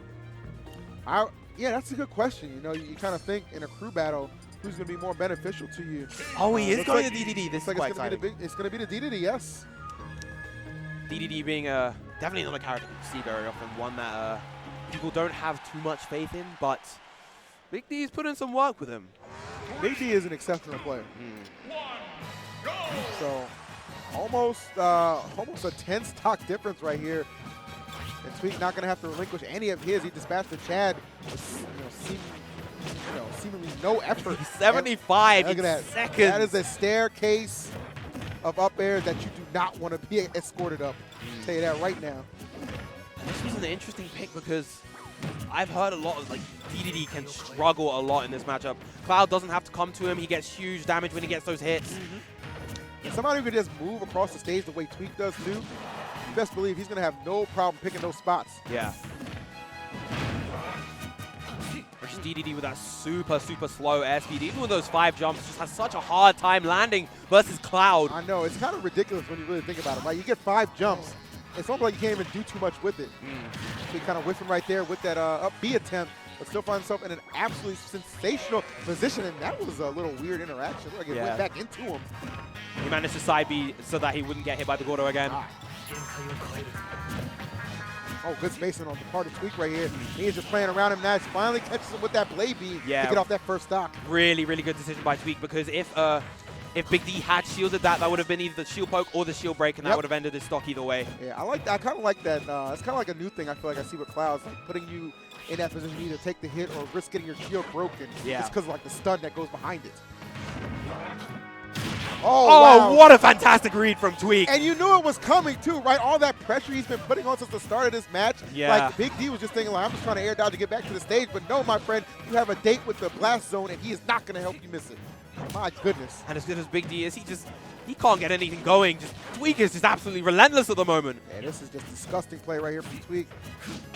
Yeah, that's a good question. You know, you kind of think in a crew battle, who's going to be more beneficial to you? Oh, he is going like, to DDD. This is like quite it's exciting. it's going to be the DDD, yes. DDD being definitely not a character you see very often, one that people don't have too much faith in, but Big D's put in some work with him. Big D is an exceptional player. So almost a 10 stock difference right here. And Tweek not going to have to relinquish any of his. He dispatched the Chad with seemingly no effort. 75 Look at that. seconds. That is a staircase of up airs that you do not want to be escorted up. I'll tell you that right now. This was an interesting pick because I've heard a lot of, like, DDD can struggle a lot in this matchup. Cloud doesn't have to come to him. He gets huge damage when he gets those hits. And somebody who could just move across the stage the way Tweek does too, you best believe he's going to have no problem picking those spots. Yeah. Versus DDD with that super slow airspeed. Even with those 5 jumps, just has such a hard time landing versus Cloud. I know. It's kind of ridiculous when you really think about it, right? You get 5 jumps. It's almost like you can't even do too much with it. So he kind of whiffed him right there with that up B attempt, but still finds himself in an absolutely sensational position, and that was a little weird interaction. Like it went back into him. He managed to side B so that he wouldn't get hit by the Gordo again. Oh, good spacing on the part of Tweek right here. He's just playing around him now. He finally catches him with that blade beam to get off that first stock. Really good decision by Tweek, because if Big D had shielded that, that would have been either the shield poke or the shield break, and that would have ended his stock either way. Yeah, I kind of like that. It's kind of like a new thing I feel like I see with Clouds, like putting you in that position to either take the hit or risk getting your shield broken. Yeah. Just because of like the stun that goes behind it. Oh, wow. What a fantastic read from Tweek. And you knew it was coming too, right? All that pressure he's been putting on since the start of this match. Yeah. Like Big D was just thinking, like, I'm just trying to air dodge to get back to the stage. But no, my friend, you have a date with the blast zone, and he is not going to help you miss it. My goodness. And as good as Big D is, he can't get anything going. Tweek is just absolutely relentless at the moment. Yeah, this is just disgusting play right here from Tweek.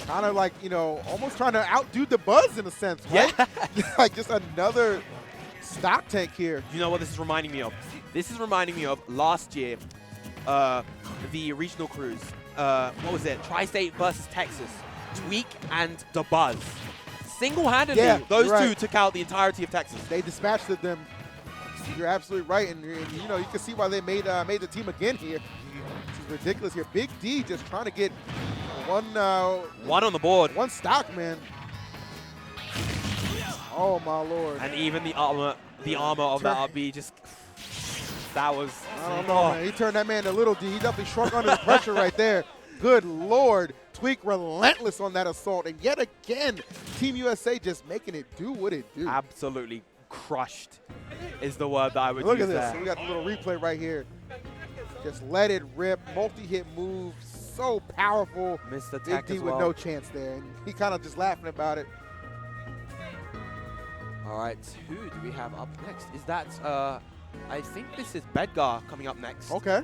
Kind of like, you know, almost trying to outdo the Buzz in a sense, right? Yeah. Like just another stock tank here. You know what this is reminding me of? This is reminding me of last year, the regional cruise. What was it? Tri-State versus Texas. Tweek and the Buzz. Single-handedly, those two took out the entirety of Texas. They dispatched them. You're absolutely right, and you know, you can see why they made the team again here. This is ridiculous here. Big D just trying to get one on the board. One stock, man. Oh my lord! And even the armor of that RB just that was. I don't know, man. He turned that man to little D. He definitely shrunk under the pressure right there. Good lord. Tweek relentless on that assault, and yet again, Team USA just making it do what it do. Absolutely crushed is the word that I would Look use at this. there. So we got the little replay right here. Just let it rip. Multi-hit move. So powerful. Missed the Big tech D as with well. no chance there. And he kind of just laughing about it. All right, who do we have up next? Is that, I think this is Bedgar coming up next. Okay.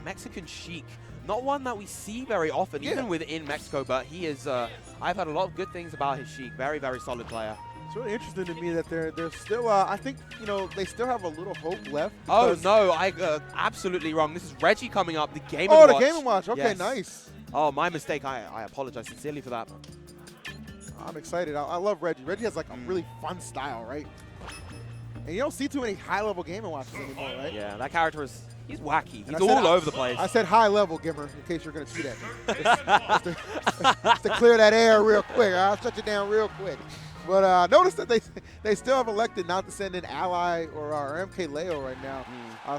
Mexican Sheik. Not one that we see very often, even within Mexico, but he is, I've heard a lot of good things about his Sheik. Very, very solid player. It's really interesting to me that they're still, I think, you know, they still have a little hope left. Oh, no, I absolutely wrong. This is Reggie coming up, the Game & Oh, Watch. the Game & Watch. Okay, yes. Nice. Oh, my mistake. I apologize sincerely for that. I'm excited. I love Reggie. Reggie has, like, a really fun style, right? And you don't see too many high-level Game & Watches anymore, right? Yeah, that character is, he's wacky. He's And all over the place. I said high-level, Gimmer, in case you're going to see that. Just to clear that air real quick. I'll shut you down real quick. But notice that they still have elected not to send in Ally or MK Leo right now.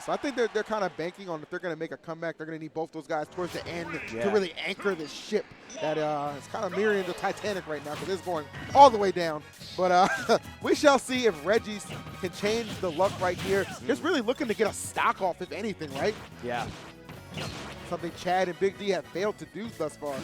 So I think they're kind of banking on if they're going to make a comeback, they're going to need both those guys towards the end to really anchor this ship that is kind of mirroring the Titanic right now because it's going all the way down. But we shall see if Reggie can change the luck right here. Just really looking to get a stock off, if anything, right? Yeah. Something Chad and Big D have failed to do thus far.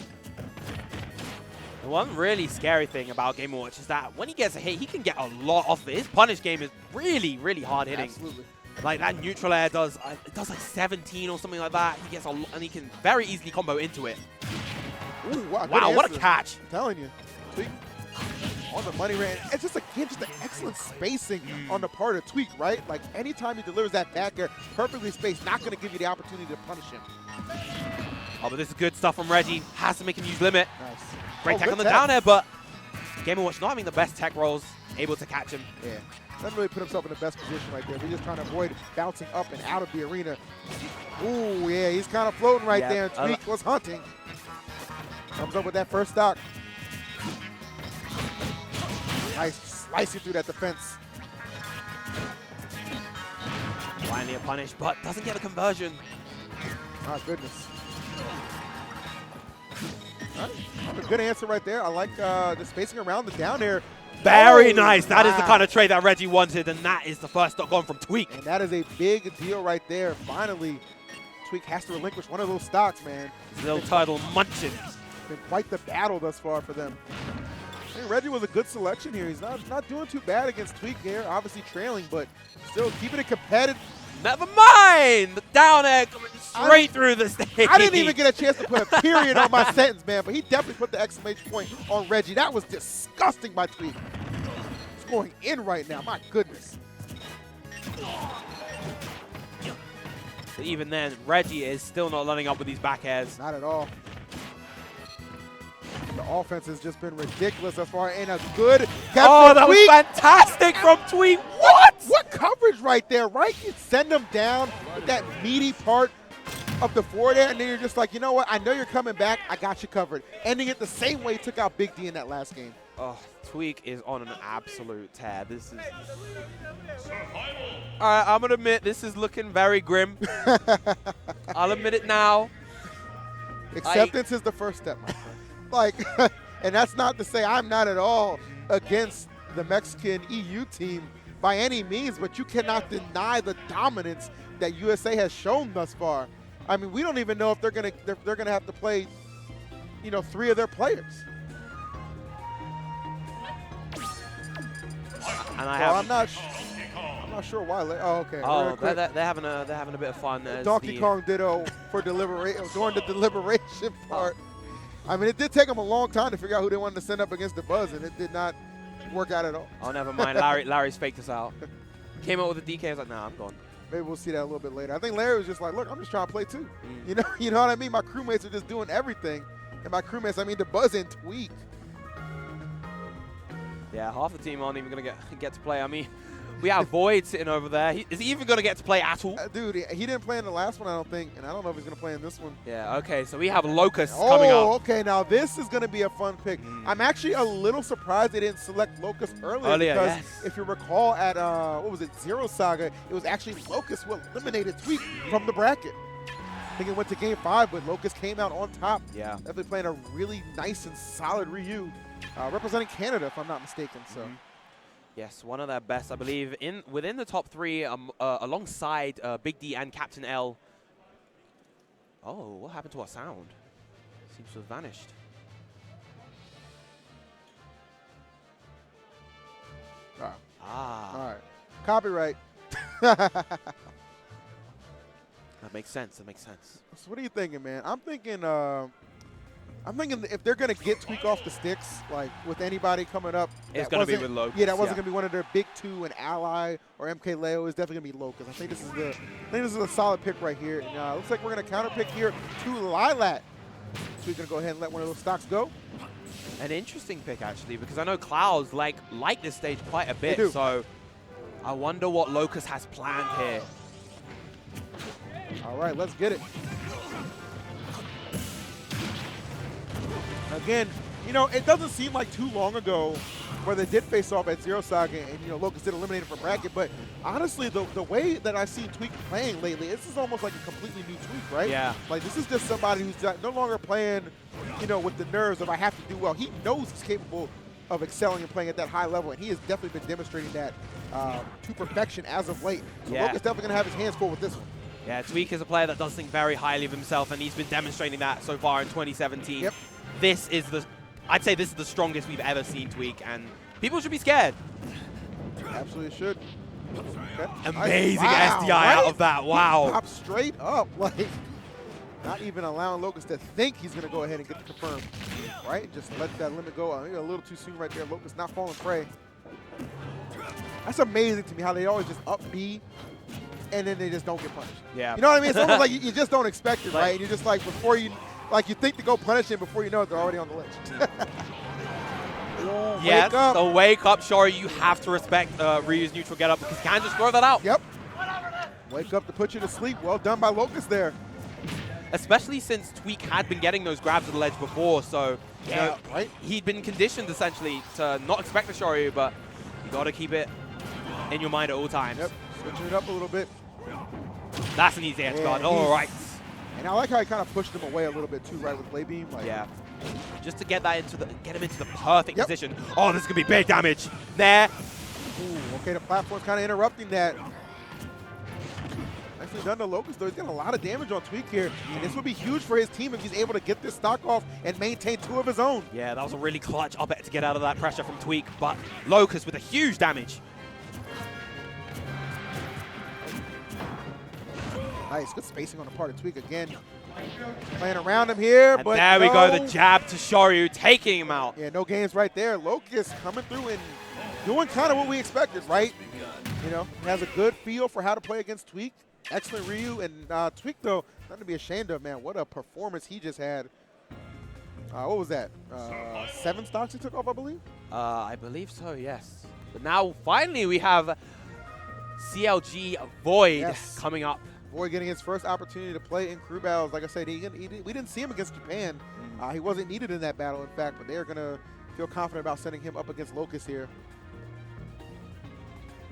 The one really scary thing about Game & Watch is that when he gets a hit, he can get a lot off it. His punish game is really, really hard hitting. Absolutely. Like that neutral air does, it does like 17 or something like that. He gets a lot, and he can very easily combo into it. Ooh, wow, Wow, what a catch. I'm telling you. Tweek on the money ran. It's just, again, just an excellent spacing on the part of Tweek, right? Like, anytime he delivers that back air, perfectly spaced, not going to give you the opportunity to punish him. Oh, but this is good stuff from Reggie. Has to make him use limit. Nice. Great tech on the down air, but Game & Watch not having the best tech rolls, able to catch him. Yeah. Doesn't really put himself in the best position right there. He's just trying to avoid bouncing up and out of the arena. Ooh, yeah, he's kind of floating right there. And Tweek was hunting. Comes up with that first stock. Nice slicing through that defense. Finally a punish, but doesn't get a conversion. My goodness. A good answer right there. I like the spacing around the down air. Very nice. That is the kind of trade that Reggie wanted, and that is the first stock gone from Tweek. And that is a big deal right there. Finally, Tweek has to relinquish one of those stocks, man. His little turtle munching. Been quite the battle thus far for them. I think Reggie was a good selection here. He's not doing too bad against Tweek here. Obviously trailing, but still keeping it competitive. Never mind! The down air coming straight through the stage. I didn't even get a chance to put a period on my sentence, man, but he definitely put the exclamation point on Reggie. That was disgusting by Tweek. It's going in right now. My goodness. But even then, Reggie is still not lining up with these back airs. Not at all. The offense has just been ridiculous thus far, and a good catch. Oh, that was fantastic from Tweek. What? What coverage right there, right? You send them down with that meaty part of the forward air, and then you're just like, you know what? I know you're coming back. I got you covered. Ending it the same way he took out Big D in that last game. Oh, Tweek is on an absolute tear. This is... All right, I'm going to admit, this is looking very grim. I'll admit it now. Acceptance is the first step, my friend. Like, and that's not to say I'm not at all against the Mexican EU team by any means, but you cannot deny the dominance that USA has shown thus far. I mean, we don't even know if they're gonna have to play, you know, 3 of their players. And I'm not not sure why. Oh, okay. Oh, they're having a bit of fun. As Donkey Kong ditto for during the deliberation part. I mean, it did take them a long time to figure out who they wanted to send up against the Buzz, and it did not work out at all. Oh, never mind. Larry's faked us out. Came up with a DK. I was like, nah, I'm gone. Maybe we'll see that a little bit later. I think Larry was just like, look, I'm just trying to play too. You know what I mean? My crewmates are just doing everything. And by crewmates, I mean the Buzz and Tweek. Yeah, half the team aren't even going to get to play. I mean, we have Void sitting over there. Is he even going to get to play at all? Dude, he didn't play in the last one, I don't think. And I don't know if he's going to play in this one. Yeah, okay. So we have Locust coming up. Oh, okay. Now this is going to be a fun pick. I'm actually a little surprised they didn't select Locust earlier because if you recall at, what was it, Zero Saga, it was actually Locust who eliminated Tweek from the bracket. I think it went to Game 5, but Locust came out on top. Yeah. Definitely playing a really nice and solid Ryu, representing Canada, if I'm not mistaken. So. Yes, one of their best, I believe, within the top 3, alongside Big D and Captain L. Oh, what happened to our sound? Seems to have vanished. All right. Copyright. That makes sense. That makes sense. So what are you thinking, man? I'm thinking if they're going to get Tweek off the sticks, like with anybody coming up. It's going to be with Locust. Yeah, that wasn't going to be one of their big 2, an Ally or MKLeo. It's definitely going to be Locust. I think this is a solid pick right here. And looks like we're going to counter pick here to Lilat. So we're going to go ahead and let one of those stocks go. An interesting pick, actually, because I know Clouds like this stage quite a bit. So I wonder what Locust has planned here. All right, let's get it. Again, it doesn't seem like too long ago where they did face off at Zero Saga and, Locust did eliminate it from bracket. But honestly, the way that I've seen Tweek playing lately, this is almost like a completely new Tweek, right? Yeah. Like, this is just somebody who's no longer playing, with the nerves of I have to do well. He knows he's capable of excelling and playing at that high level, and he has definitely been demonstrating that to perfection as of late. So Locust definitely going to have his hands full with this one. Yeah, Tweek is a player that does think very highly of himself, and he's been demonstrating that so far in 2017. Yep. I'd say this is the strongest we've ever seen Tweek, and people should be scared. Absolutely should. Okay. Amazing SDI out of that, wow. Pop straight up, like not even allowing Locust to think he's going to go ahead and get the confirm, right? Just let that limit go. I think a little too soon right there. Locust not falling prey. That's amazing to me how they always just up B and then they just don't get punished. Yeah. You know what I mean? It's almost like you just don't expect it, right? And you're just like, before you, like you think to go punish him, before you know it, they're already on the ledge. Yes, the wake up, sure, you have to respect Ryu's neutral get up because he can just throw that out. Yep. Wake up to put you to sleep. Well done by Locust there. Especially since Tweek had been getting those grabs at the ledge before, so right? He'd been conditioned essentially to not expect the Shoryu, but you got to keep it in your mind at all times. Yep. Switching it up a little bit. That's an easy edge guard. All right. And I like how he kind of pushed him away a little bit too, right, with Blade Beam. Like, yeah. Just to get him into the perfect position. Oh, this is gonna be big damage there. Ooh, okay, the platform's kind of interrupting that. Nicely done to Locust, though. He's got a lot of damage on Tweek here, and this would be huge for his team if he's able to get this stock off and maintain 2 of his own. Yeah, that was a really clutch up to get out of that pressure from Tweek, but Locust with a huge damage. Nice, good spacing on the part of Tweek again. Playing around him here, and but there we go, the jab to Shoryu, taking him out. Yeah, no games right there. Locust coming through and doing kind of what we expected, right? He has a good feel for how to play against Tweek. Excellent Ryu, and Tweek, though, nothing to be ashamed of, man. What a performance he just had. What was that? 7 stocks he took off, I believe? I believe so, yes. But now, finally, we have CLG Void coming up. Void getting his first opportunity to play in crew battles. Like I said, we didn't see him against Japan. He wasn't needed in that battle, in fact, but they're going to feel confident about sending him up against Locust here,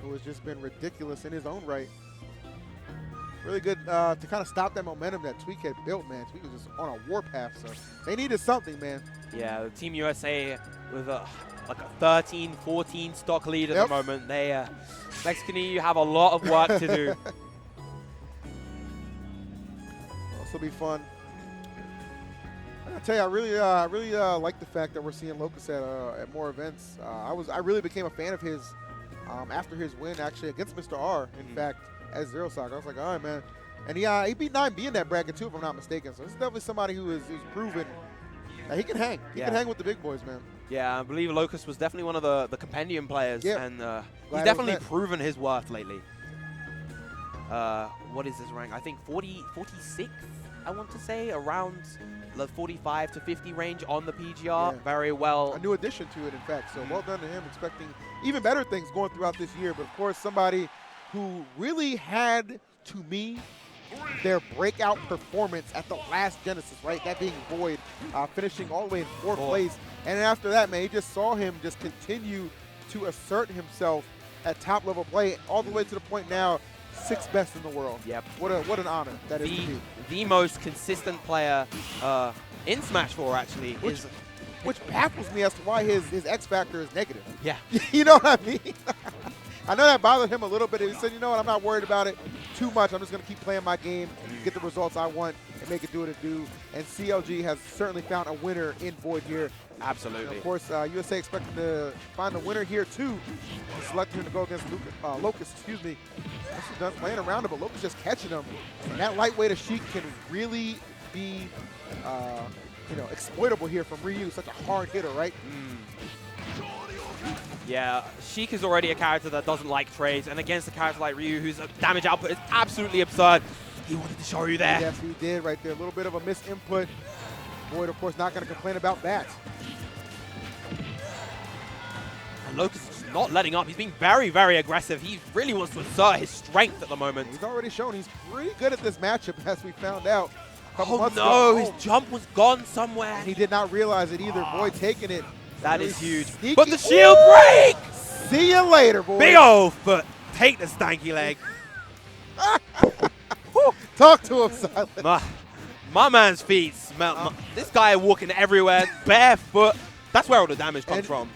who has just been ridiculous in his own right. Really good to kind of stop that momentum that Tweek had built, man. Tweek was just on a warpath, so they needed something, man. Yeah, the Team USA with like a 13, 14 stock lead at the moment. They, MexiCanEu have a lot of work to do. This will be fun. I gotta tell you, I really like the fact that we're seeing Locust at more events. I really became a fan of his after his win actually against Mr. R, in fact, as Zero Sock. I was like, all right, man. And he beat 9B in that bracket too, if I'm not mistaken. So it's definitely somebody who's proven that he can hang. He can hang with the big boys, man. Yeah, I believe Locust was definitely one of the compendium players, and he's Glad definitely proven his worth lately. What is his rank? I think 46, I want to say, around the 45 to 50 range on the PGR. Yeah. Very well. A new addition to it, in fact. So well done to him, expecting even better things going throughout this year. But of course, somebody who really had, to me, their breakout performance at the last Genesis, right? That being Void, finishing all the way in fourth place. And after that, man, he just saw him just continue to assert himself at top level play, all the way to the point now, 6th best in the world. Yep. What an honor that is to be. The most consistent player in Smash 4, actually. Which baffles me as to why his X factor is negative. Yeah. You know what I mean? I know that bothered him a little bit. He said, you know what, I'm not worried about it too much. I'm just going to keep playing my game, get the results I want, and make it do what it do. And CLG has certainly found a winner in Void here. Absolutely. And of course, USA expecting to find a winner here, too. Selecting him to go against Locust, excuse me. Actually done playing around him, but Locust just catching him. And that lightweight of Sheik can really be, exploitable here from Ryu, such a hard hitter, right? Yeah, Sheik is already a character that doesn't like trades, and against a character like Ryu, whose damage output is absolutely absurd. He wanted to show you there. Yes, he did right there. A little bit of a misinput. Void, of course, not going to complain about that. And Locust is just not letting up. He's being very, very aggressive. He really wants to assert his strength at the moment. He's already shown he's pretty good at this matchup, as we found out. Oh no, his jump was gone somewhere. And he did not realize it either. Void taking it. That really is huge. sneaky. But the shield break! See you later, boy. Big old foot. Take the stanky leg. Talk to him, Silent. My man's feet smell. This guy walking everywhere, barefoot. That's where all the damage comes from.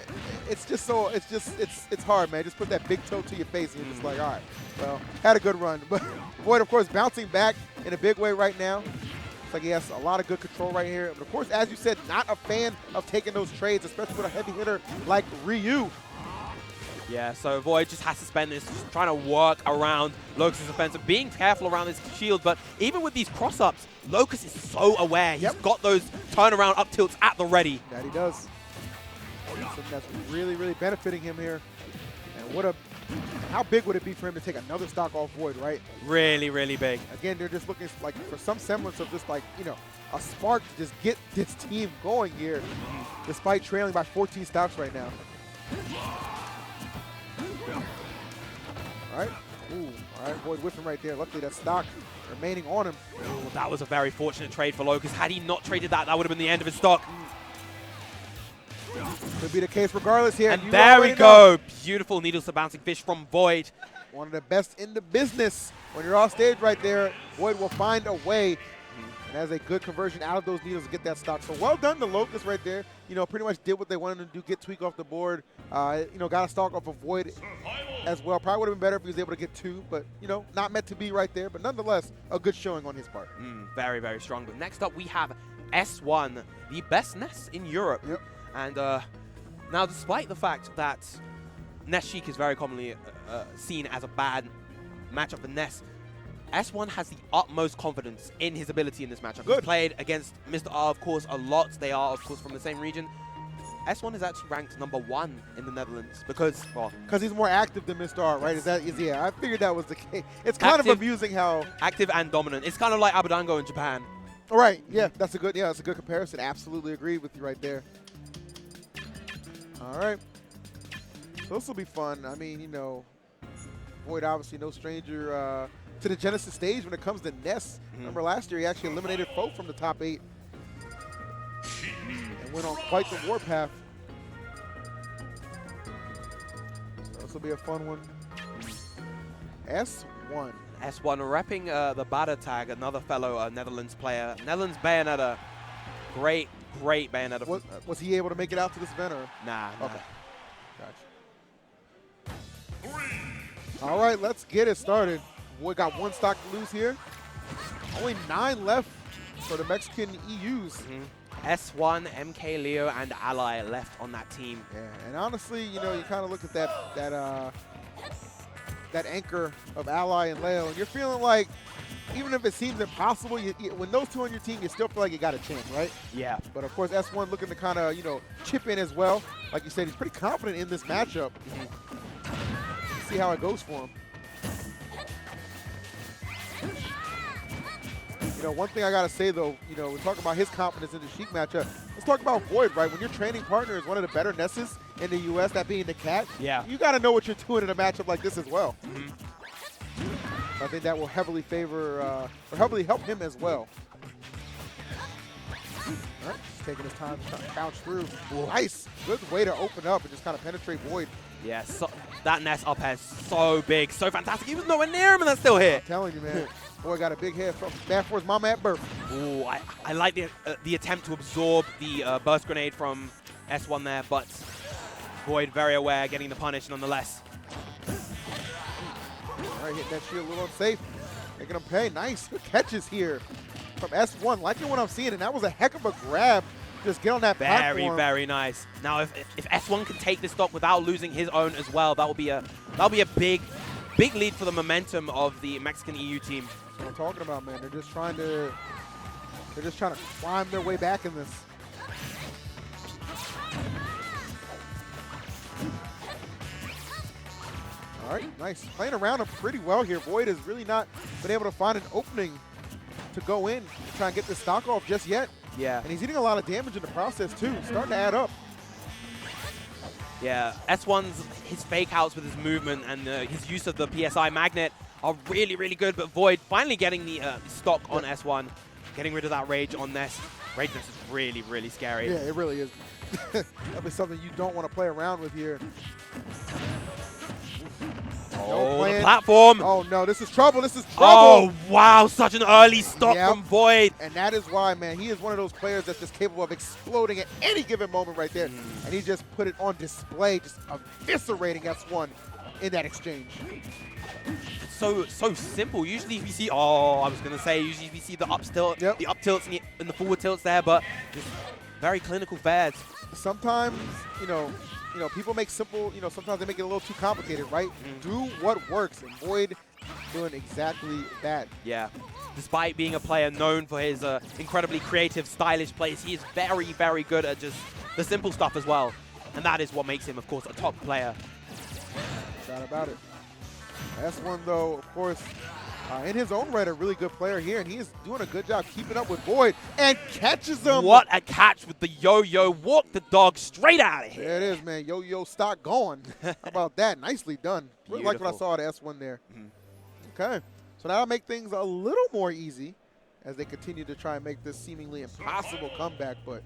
It's just so, it's hard, man. Just put that big toe to your face and you're just like, all right, well, had a good run. But Void, of course, bouncing back in a big way right now. It's like he has a lot of good control right here. But of course, as you said, not a fan of taking those trades, especially with a heavy hitter like Ryu. Yeah, so Void just has to spend this just trying to work around Locust's offensive, being careful around his shield. But even with these cross-ups, Locust is so aware. He's got those turnaround up tilts at the ready. That he does. Something that's really, really benefiting him here. And how big would it be for him to take another stock off Void, right? Really, really big. Again, they're just looking like for some semblance of just like, a spark to just get this team going here, despite trailing by 14 stocks right now. All right. Ooh, all right, Void whiffing right there. Luckily, that stock remaining on him. Ooh, that was a very fortunate trade for Locust. Had he not traded that, that would have been the end of his stock. Could be the case regardless here. And there we go. Beautiful needles to bouncing fish from Void. One of the best in the business. When you're off stage right there, Void will find a way and has a good conversion out of those needles to get that stock. So well done to Locust right there. Pretty much did what they wanted to do, get Tweek off the board. Got a stock off of Void as well. Probably would have been better if he was able to get 2, but, not meant to be right there. But nonetheless, a good showing on his part. Very, very strong. But next up, we have S1, the best Ness in Europe. Yep. And now, despite the fact that Ness Sheik is very commonly seen as a bad matchup for Ness, S1 has the utmost confidence in his ability in this matchup. He's played against Mr. R, of course, a lot. They are, of course, from the same region. S1 is actually ranked #1 in the Netherlands because he's more active than Mr. R, right? Yeah, I figured that was the case. It's kind of amusing how active and dominant. It's kind of like Abadango in Japan. All right, that's a good comparison. Absolutely agree with you right there. All right, so this will be fun. I mean, Void obviously no stranger to the Genesis stage when it comes to Ness. Remember last year he actually eliminated Folk from the top 8 and went on quite the warpath. So this will be a fun one. S1. S1 repping the Bada tag, another fellow Netherlands player. Netherlands Bayonetta. Great Bayonetta. Was he able to make it out to this event? Or? Nah. Okay. Gotcha. All right, let's get it started. Boy, got 1 stock to lose here. Only 9 left for the Mexican EUs. S1, MKLeo, and Ally left on that team. Yeah, and honestly, you kind of look at that that anchor of Ally and Leo, and you're feeling like, even if it seems impossible, when those two on your team, you still feel like you got a chance, right? Yeah. But of course, S1 looking to kind of, chip in as well. Like you said, he's pretty confident in this matchup. Let's see how it goes for him. One thing I got to say, though, we're talking about his confidence in the Sheik matchup. Let's talk about Void, right? When your training partner is one of the better Nesses in the U.S., that being the Cat, you got to know what you're doing in a matchup like this as well. I think that will heavily favor, or heavily help him as well. All right, just taking his time to bounce through. Nice. Good way to open up and just kind of penetrate Void. Yeah, that Ness up air is so big, so fantastic. He was nowhere near him, and that's still hit. I'm telling you, man. Boy got a big head from bad for his mama at birth. Ooh, I like the attempt to absorb the burst grenade from S1 there, but Void very aware, getting the punish nonetheless. All right, hitting that shield a little unsafe. Making him pay. Nice. Good catches here from S1. Liking what I'm seeing, and that was a heck of a grab. Just get on that platform. Very, very nice. Now, if S1 can take this stock without losing his own as well, that will be a big lead for the momentum of the MexiCanEu team. That's what I'm talking about, man. They're just trying to climb their way back in this. All right, nice. Playing around him pretty well here. Void has really not been able to find an opening to go in and try and get this stock off just yet. Yeah. And he's eating a lot of damage in the process, too. Starting to add up. Yeah, S1's his fake outs with his movement and his use of the PSI magnet are really, really good. But Void finally getting the stock on S1, getting rid of that rage on Ness. Rage Ness is really, really scary. Yeah, it really is. That'll be something you don't want to play around with here. Oh, the platform. Oh, no, this is trouble. This is trouble. Oh, wow, such an early stock from Void. And that is why, man, he is one of those players that's just capable of exploding at any given moment right there. And he just put it on display, just eviscerating S1 in that exchange. So simple. Usually we see, usually we see the up tilt, the up tilts and the forward tilts there, but just very clinical fares. Sometimes, people make simple, sometimes they make it a little too complicated, right? Do what works, and Void doing exactly that. Yeah. Despite being a player known for his incredibly creative, stylish plays, he is very, very good at just the simple stuff as well. And that is what makes him, of course, a top player. No doubt about it. S1, though, of course, in his own right, a really good player here, and he is doing a good job keeping up with Void and catches him. What a catch with the yo-yo. Walk the dog straight out of here. There it is, man. Yo-yo stock going. How about that? Nicely done. Really like what I saw at S1 there. Okay. So that'll make things a little more easy as they continue to try and make this seemingly impossible comeback. But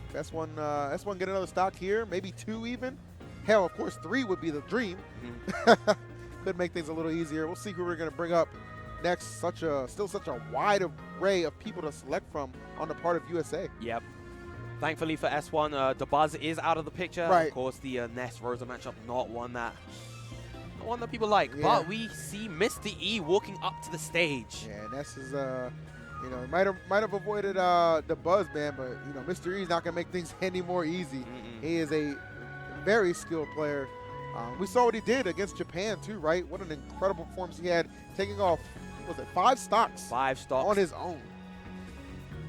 if S1 get another stock here, maybe 2 even. Hell, of course, 3 would be the dream. Could make things a little easier. We'll see who we're going to bring up next. Still such a wide array of people to select from on the part of USA. Yep. Thankfully for S1, the buzz is out of the picture. Right. Of course, the Ness Rosa matchup, not one that people like. Yeah. But we see Mr. E walking up to the stage. Yeah, and Ness is, might have avoided the buzz, man, but Mr. E is not going to make things any more easy. He is a very skilled player. We saw what he did against Japan too, right? What an incredible performance he had, taking off, 5 stocks? 5 stocks. On his own.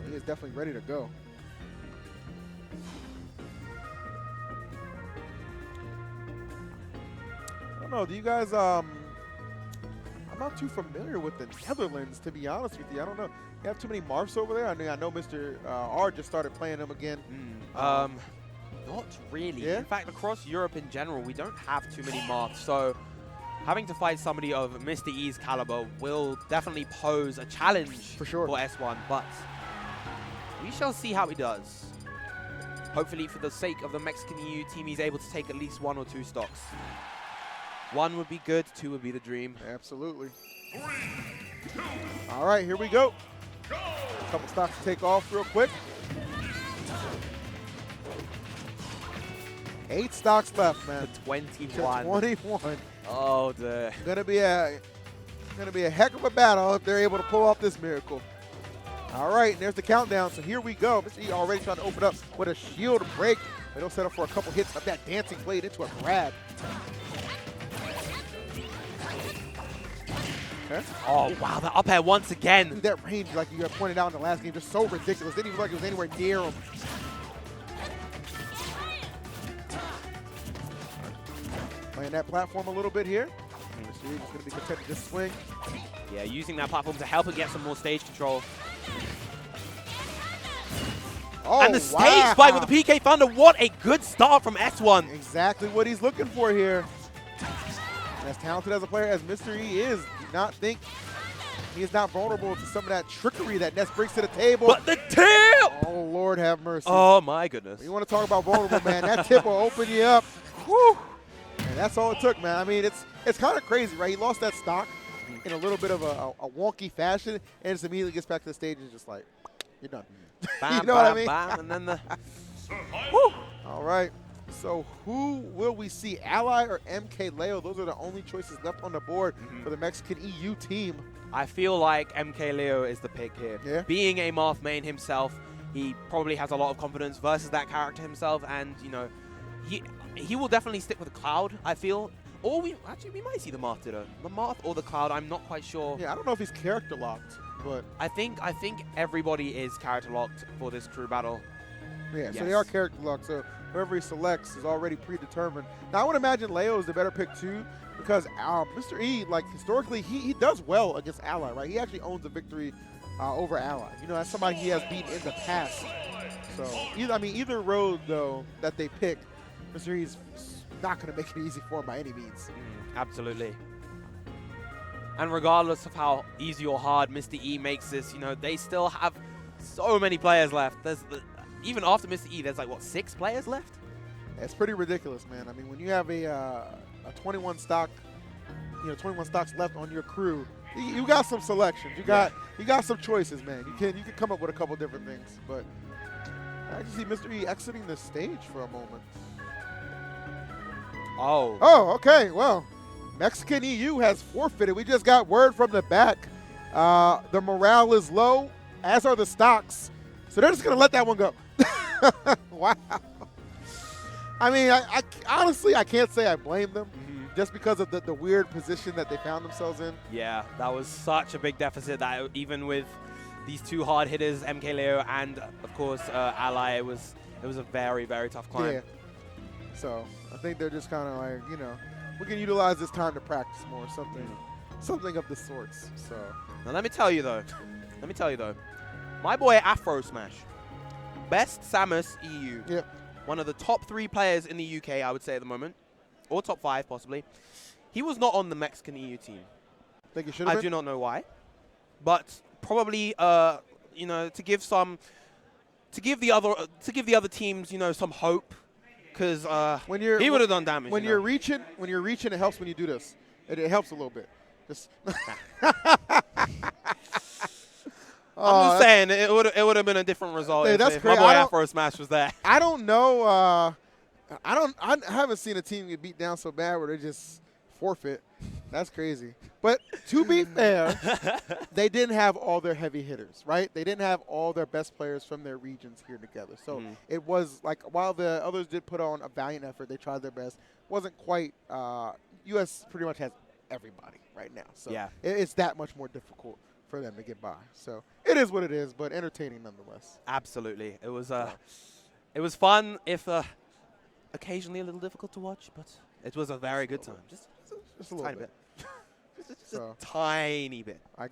He is definitely ready to go. I don't know, do you guys, I'm not too familiar with the Netherlands, to be honest with you. I don't know. You have too many Marfs over there? I know Mr. R just started playing them again. Not really. Yeah? In fact, across Europe in general, we don't have too many marks. So having to fight somebody of Mr. E's caliber will definitely pose a challenge for S1. But we shall see how he does. Hopefully, for the sake of the MexiCanEu team, he's able to take at least 1 or 2 stocks. 1 would be good, 2 would be the dream. Absolutely. 3, 2. All right, here we go. A couple stocks to take off real quick. 8 stocks left, man. 21. 21. Oh, dear. Gonna be a heck of a battle if they're able to pull off this miracle. All right, and there's the countdown. So here we go. Mr. E already trying to open up with a shield break. They don't settle for a couple hits of that dancing blade into a grab. Okay. Oh, wow, that up air once again. Dude, that range, like you had pointed out in the last game, just so ridiculous. Didn't even look like it was anywhere near him. Playing that platform a little bit here. Mr. E just going to be content to just swing. Yeah, using that platform to help it get some more stage control. Oh, and the stage spike with the PK Thunder. What a good start from S1. Exactly what he's looking for here. And as talented as a player as Mr. E is, do not think he is not vulnerable to some of that trickery that Ness brings to the table. But the tip! Oh, Lord have mercy. Oh, my goodness. You want to talk about vulnerable, man. That tip will open you up. Whew. And that's all it took, man. I mean, it's kind of crazy, right? He lost that stock in a little bit of a wonky fashion, and just immediately gets back to the stage and just like, you're done. Bam, you know bam, what I mean? bam, and then the... Woo. All right. So who will we see, Ally or MkeLeo? Those are the only choices left on the board for the Mexican EU team. I feel like MkeLeo is the pick here. Yeah. Being a Marth main himself, he probably has a lot of confidence versus that character himself, and, you know, he will definitely stick with the Cloud, I feel. Or we might see the Marth ditto. The Marth or the Cloud, I'm not quite sure. Yeah, I don't know if he's character locked, but I think everybody is character locked for this crew battle. yeah, Yes. so they are character locked. So whoever he selects is already predetermined. Now I would imagine Leo is the better pick too, because Mr. E, like historically, he does well against Ally, right? He actually owns a victory over Ally. You know, that's somebody he has beaten in the past. So either road though that they pick, Mr. E's not going to make it easy for him by any means. Absolutely. And regardless of how easy or hard Mr. E makes this, you know, they still have so many players left. Even after Mr. E, there's like, what, 6 players left? It's pretty ridiculous, man. I mean, when you have a 21 stock, 21 stocks left on your crew, you got some selections. You got some choices, man. You can come up with a couple different things. But I can see Mr. E exiting the stage for a moment. Oh, okay. Well, MexiCanEu has forfeited. We just got word from the back. The morale is low, as are the stocks. So they're just going to let that one go. Wow. I mean, I honestly, I can't say I blame them just because of the weird position that they found themselves in. Yeah, that was such a big deficit that even with these two hard hitters, MkeLeo and, of course, Ally, it was a very, very tough climb. Yeah. So I think they're just kind of like, we can utilize this time to practice more, something of the sorts. So now let me tell you though, my boy Afro Smash, best Samus EU. Yep. One of the top 3 players in the UK, I would say at the moment, or top 5 possibly. He was not on the MexiCanEu team. Think he should have I been? do not know why, but probably to give the other teams some hope, because he would have done damage. When you're reaching, it helps when you do this. It helps a little bit. Just I'm just saying it would have been a different result if my boy Afro Smash was there. I don't know. I haven't seen a team get beat down so bad where they just forfeit. That's crazy. But to be fair, they didn't have all their heavy hitters, right? They didn't have all their best players from their regions here together. So it was like, while the others did put on a valiant effort, they tried their best. Wasn't quite. U.S. pretty much has everybody right now. So yeah, it's that much more difficult for them to get by. So it is what it is, but entertaining nonetheless. Absolutely. It was fun, if occasionally a little difficult to watch, but it was a very good time. Just a little tiny bit. bit. Just a tiny bit.